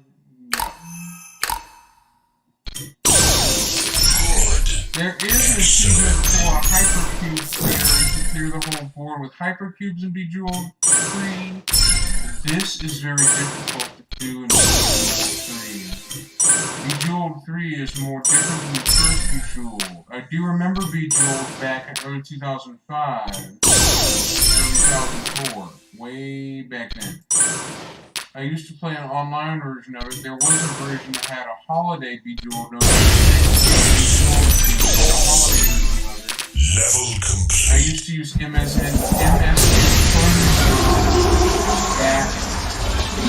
There is an achievement for a Hypercube player to clear the whole board with Hypercubes in Bejeweled 3. This is very difficult to do in Bejeweled 3. Bejeweled 3 is more different than the first Bejeweled. I do remember Bejeweled back in early 2005, early 2004, way back then. I used to play an online version of it. There was a version that had a holiday Bejeweled known Level complete. I used to use MSN back in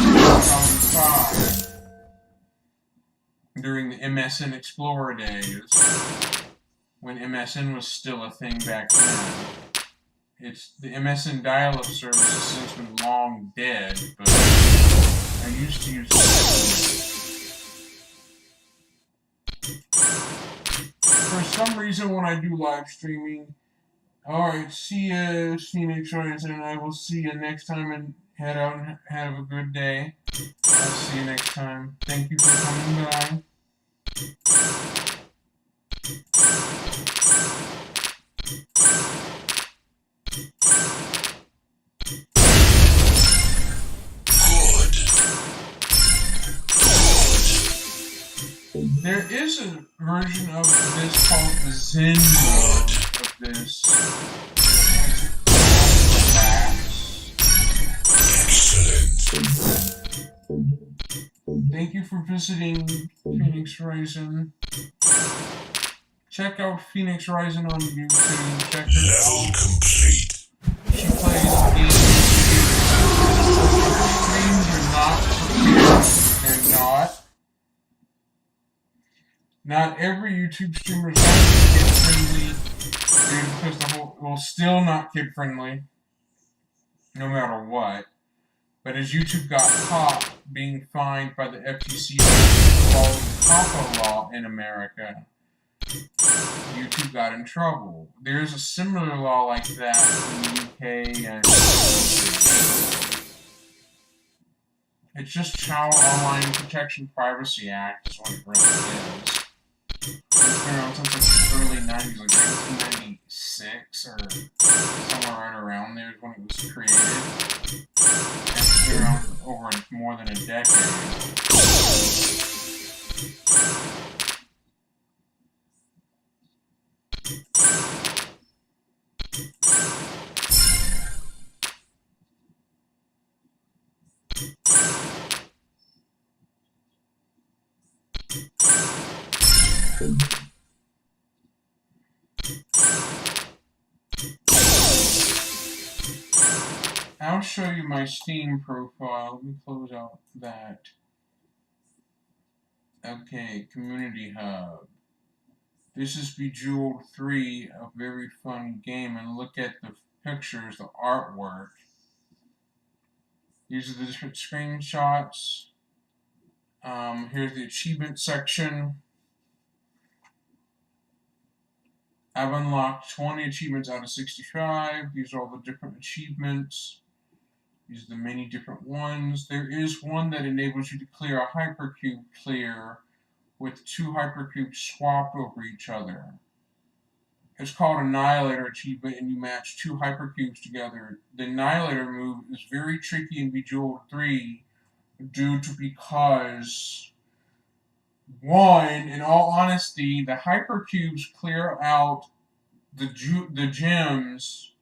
2005 during the MSN Explorer days when MSN was still a thing back then. It's the MSN dial-up service has since been long dead, but I used to use it. For some reason, when I do live streaming, alright, see ya, Phoenix Rising, and I will see you next time, and head out and have a good day. I'll see you next time. Thank you for coming by. There is a version of this called the Zen mode of this. Excellent. Thank you for visiting Phoenix Rising. Check out Phoenix Rising on YouTube. Check her Level out. complete. She plays games. Her streams are not prepared. They're not. Not every YouTube streamer is kid friendly, because the whole well, still not kid friendly, no matter what. But as YouTube got caught being fined by the FTC following the COPPA law in America, YouTube got in trouble. There's a similar law like that in the UK and it's just Child Online Protection Privacy Act is what it really is. It's been around since like the early 90s, like 1996 or somewhere right around there is when it was created. And it's been around for over more than a decade. I'll show you my Steam profile. Let me close out that. Okay, Community Hub. This is Bejeweled 3, a very fun game, and look at the pictures, the artwork. These are the different screenshots. Here's the achievement section. I've unlocked 20 achievements out of 65. These are all the different achievements. These are the many different ones. There is one that enables you to clear a hypercube clear with 2 hypercubes swapped over each other. It's called Annihilator Achievement, and you match 2 hypercubes together. The Annihilator move is very tricky in Bejeweled 3 because, one, in all honesty, the hypercubes clear out the gems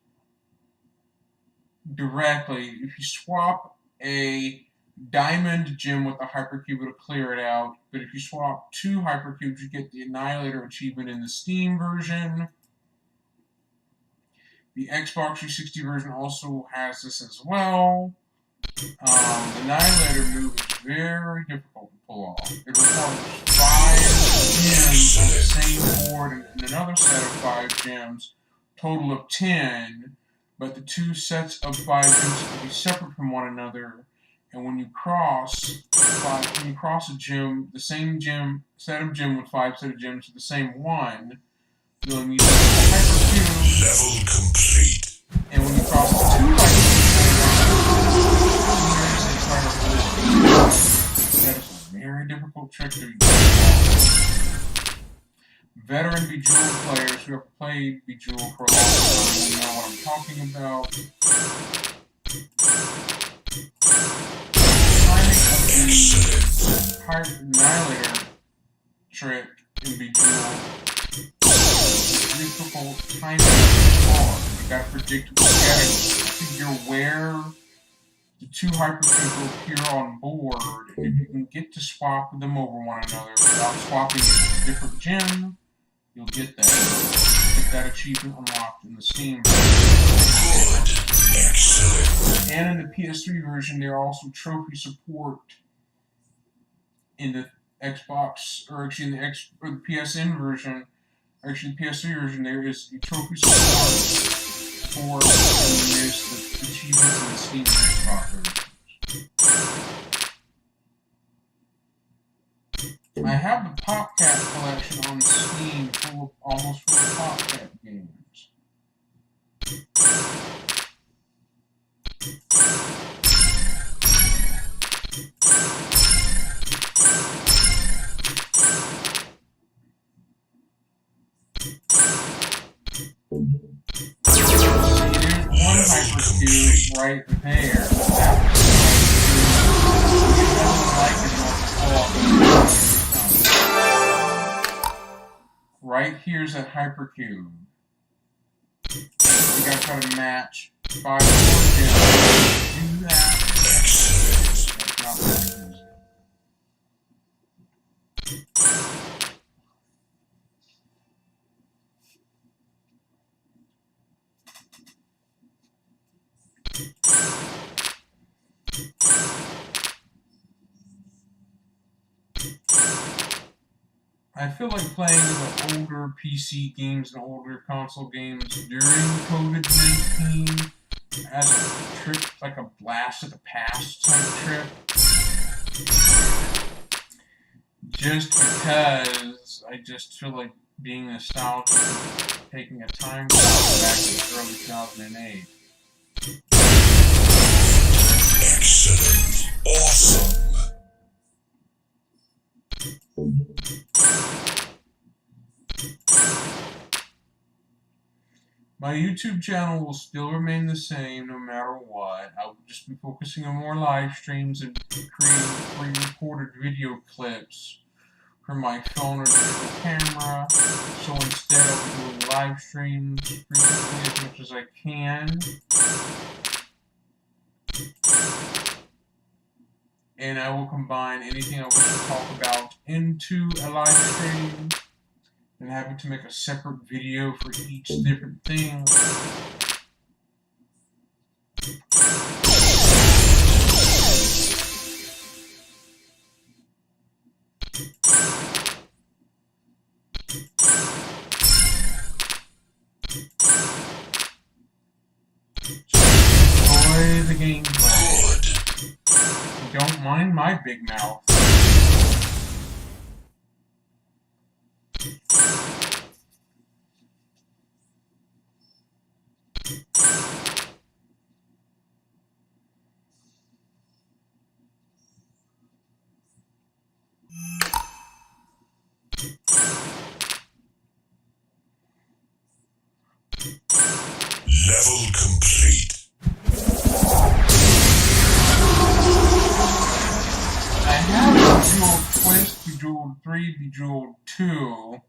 directly. If you swap a diamond gem with a hypercube, it'll clear it out. But if you swap 2 hypercubes, you get the Annihilator achievement in the Steam version. The Xbox 360 version also has this as well. The Annihilator move is very difficult to pull off. It requires 5 gems on the same board and another set of 5 gems, total of 10. But the 2 sets of 5 gems can be separate from one another. And when you cross a gem, the same set of gem with 5 set of gems to the same one, you'll need a hypercube. Level complete. And when you cross the 2 hypercubes, that is a very difficult trick to do. Veteran Bejeweled players who have played Bejeweled for a long time will know what I'm talking about. Timing of the Annihilator trick in Bejeweled is difficult. Timing is hard. You gotta figure where the 2 hypercubes will appear on board, and if you can get to swap them over one another without swapping a different gem, you'll get that. Get that achievement unlocked in the Steam version. Excellent. And in the PS3 version, there are also trophy support in the Xbox, or actually in the PSN version. Actually, the PS3 version, there is a trophy support for, and there's the achievements in the Steam and Xbox versions. I have the PopCap collection on Steam almost full of PopCap games. Hypercube right there. Right here's that hypercube. You gotta try to match 5 more gems. Do that. That's not very easy. I feel like playing the older PC games and older console games during COVID-19 as a trip, like a blast of the past type trip. Just because I just feel like being nostalgic and taking a time travel back to early 2008. Excellent. Awesome. My YouTube channel will still remain the same no matter what. I'll just be focusing on more live streams and creating pre-recorded video clips for my phone or digital camera. So instead I'll be doing live streams frequently as much as I can. And I will combine anything I wish to talk about into a live stream, and having to make a separate video for each different thing. Enjoy the gameplay. Don't mind my big mouth. Level complete. I have Bejeweled Twist, Bejeweled 3, Bejeweled 2.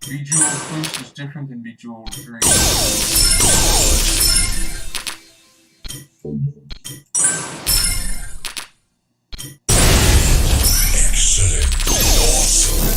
Bejeweled Twist is different than Bejeweled 3. Excellent. Awesome.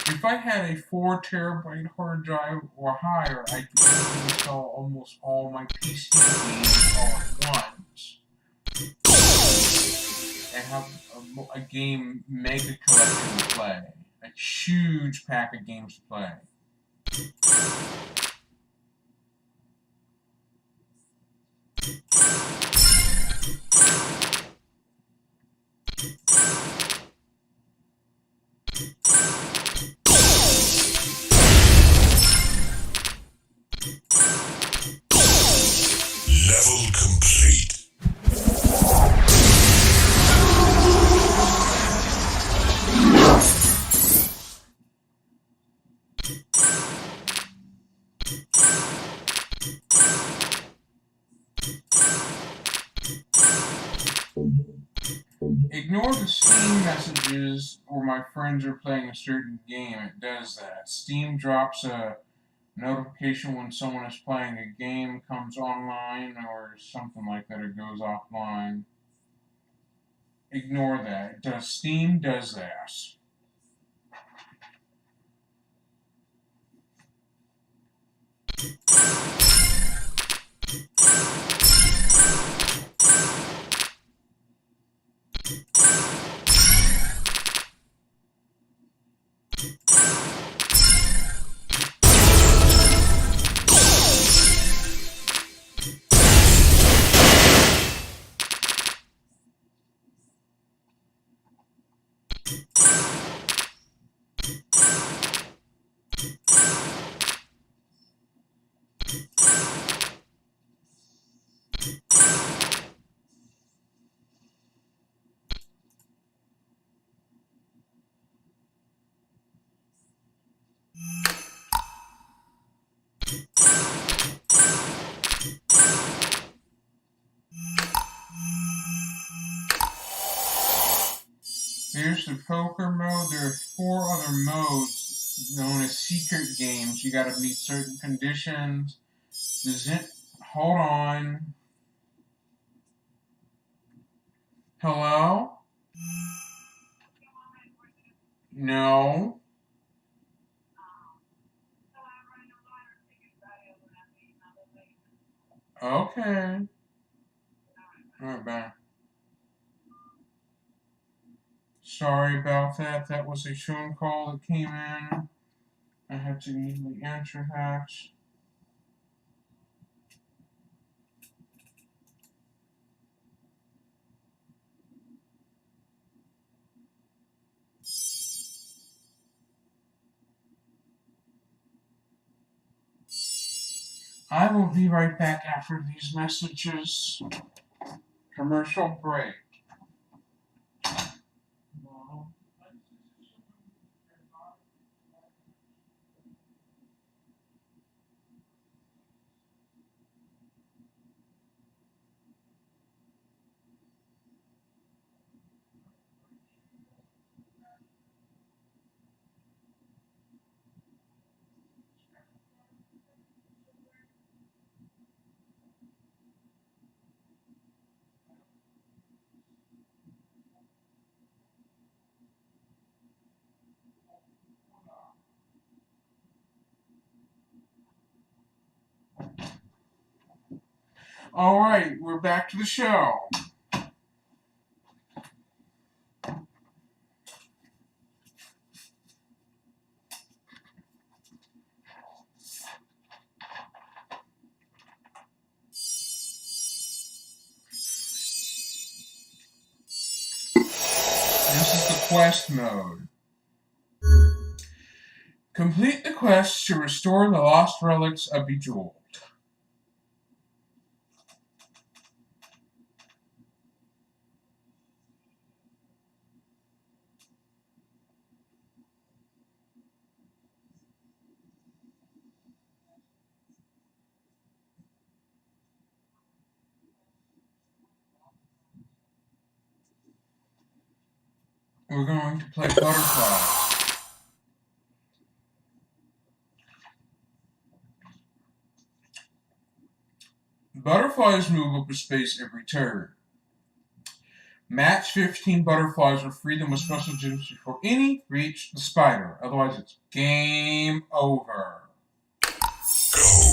If I had a 4 terabyte hard drive or higher, I could easily install almost all my PC games all at once. And have a game mega collection to play. A huge pack of games to play. Level complete. Ignore the Steam messages or my friends are playing a certain game. It does that. Steam drops a notification when someone is playing a game, comes online, or something like that, or goes offline. Ignore that. Steam does that. Here's the poker mode. There are 4 other modes known as secret games. You gotta meet certain conditions. Hold on. Hello? No. Okay. Alright, bye. Sorry about that. That was a phone call that came in. I had to immediately answer that. I will be right back after these messages. Commercial break. Alright, we're back to the show. This is the quest mode. Complete the quest to restore the lost relics of Bejeweled. We're going to play Butterflies. Butterflies move up a space every turn. Match 15 butterflies or free them with special gems before any reach the spider. Otherwise, it's game over. Go.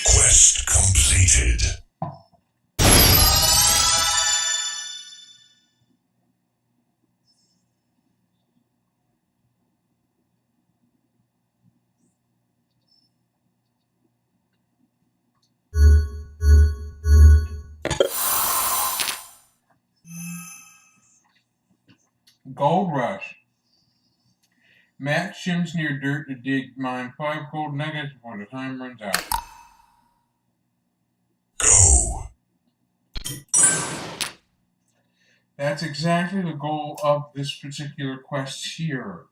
Quest completed. Gold Rush. Match gems near dirt to dig, mine 5 gold nuggets before the time runs out. Go. That's exactly the goal of this particular quest here.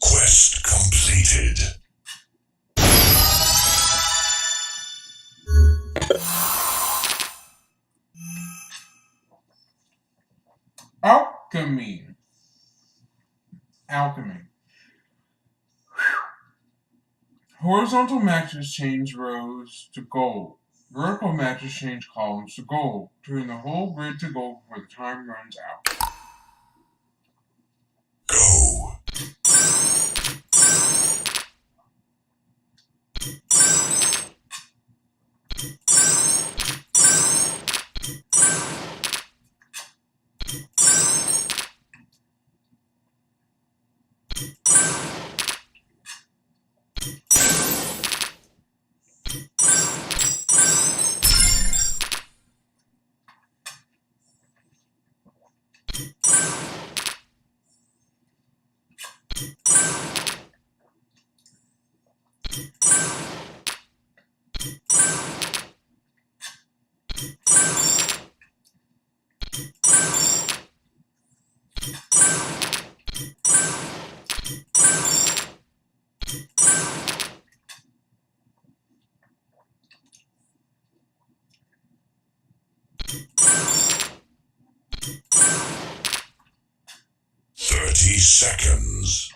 Quest completed. Alchemy. Alchemy. Horizontal matches change rows to gold. Vertical matches change columns to gold, turning the whole grid to gold before the time runs out. Go. Seconds.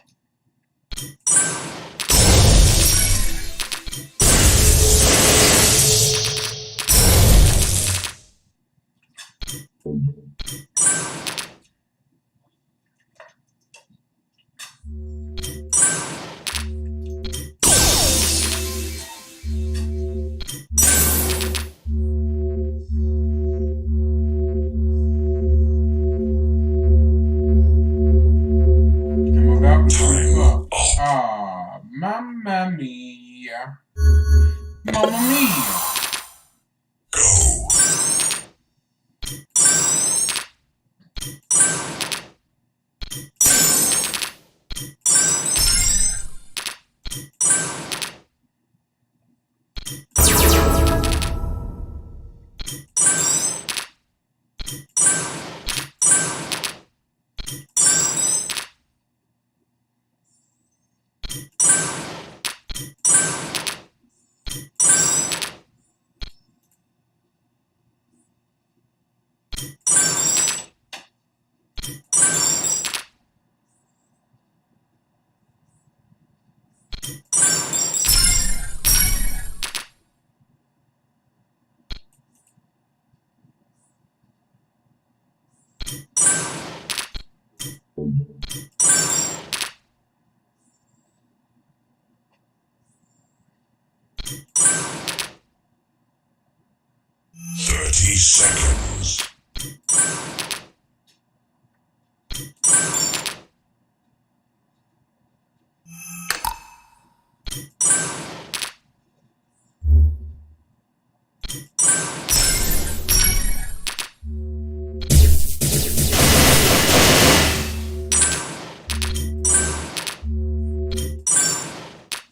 Mamma mia. Mamma mia. Go. Seconds.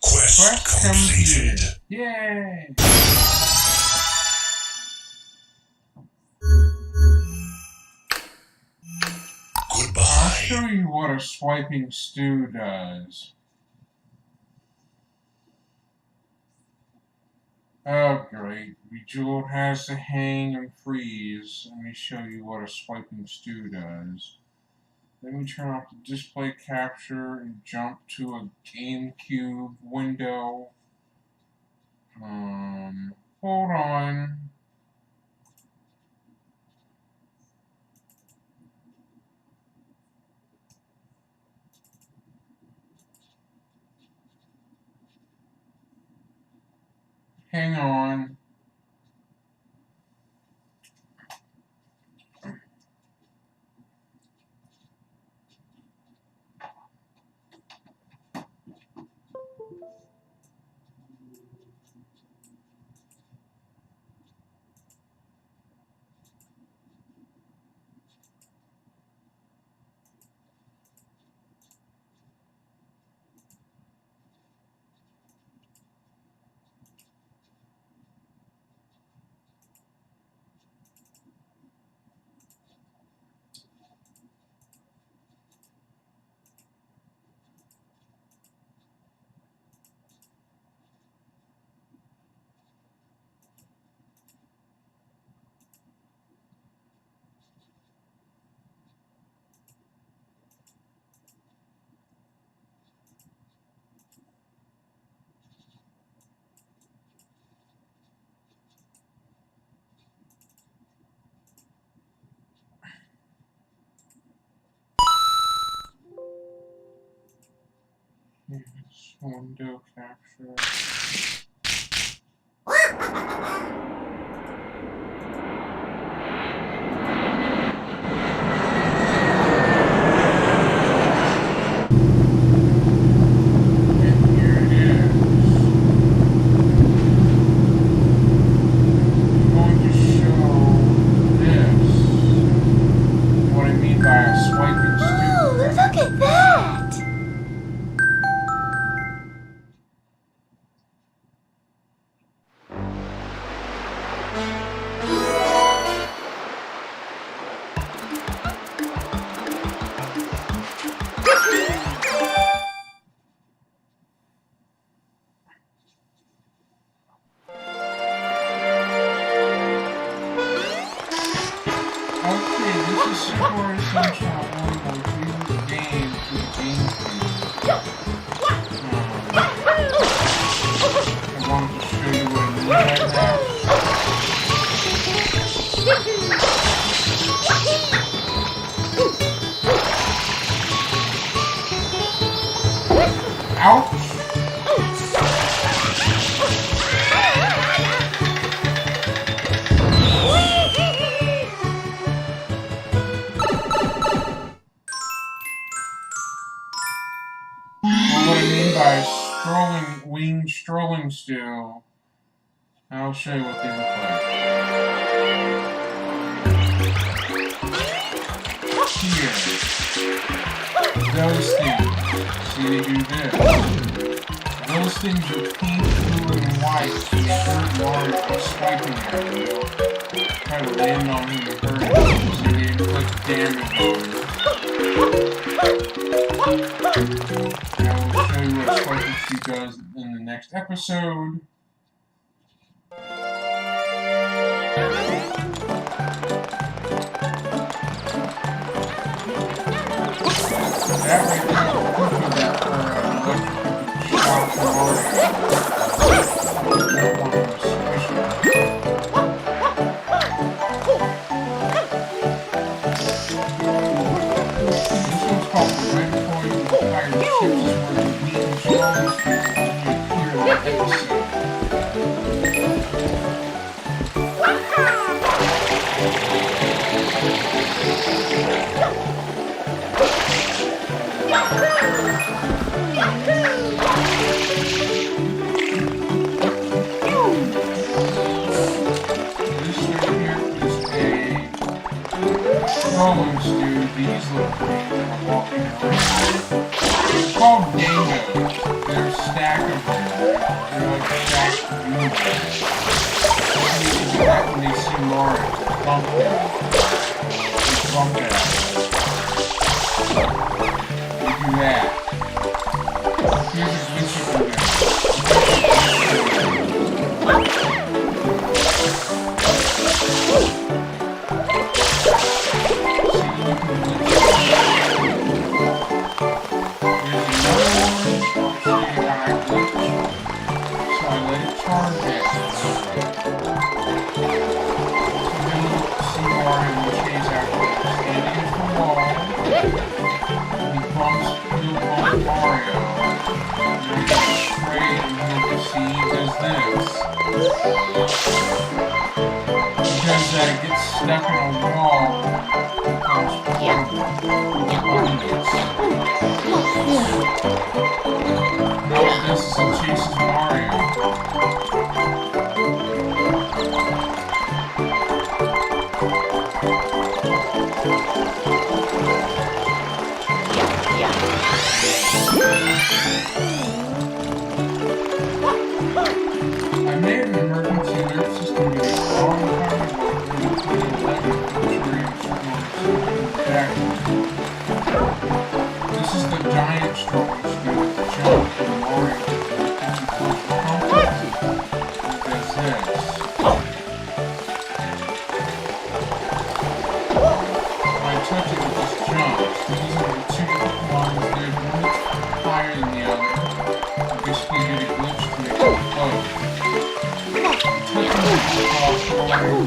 Quest completed. Yay! Goodbye. I'll show you what a swiping stew does. Oh great, Bejeweled has to hang and freeze. Let me show you what a swiping stew does. Let me turn off the display capture and jump to a GameCube window. Hold on. Hang on. Yes, window capture. And here it is. I'm going to show this. What I mean by a swiping stew. Ooh, look at that! is Super Sunshine One of the game to the GameCube. I wanted to show you what I mean by that. Ouch! What I mean by winged strolling still, I'll show you what they look like. Here, those things. See, they do this. Those things are pink, blue, and white. So certain Mario is swiping at you. Try to land on him and hurt him. So they inflict damage on him. And I will show you what Sparky Q does in the next episode. That right there is a proof of that for electric shock Mario. That one was special. This one's called the Red Coin with Fire Chips, where the wheat strong skills only appear in the episode. Rolling stew, these little things that are walking around. It's called dingos. They're a stack of them. They're like stacked universe. People do that when they see Mario. Bump them. They bump at it. They do that. Here's a glitch of them. That gets stuck in a wall no, this is a chases Mario. I made an emergency alert system a long time ago. This is the giant strolling stew with the jump from Mario gets you close to contact. It does this. When I touch it, it just jumps. These are the two ones. There's one that's higher than the other. You basically get a glitch to make it close. Touching it across the line.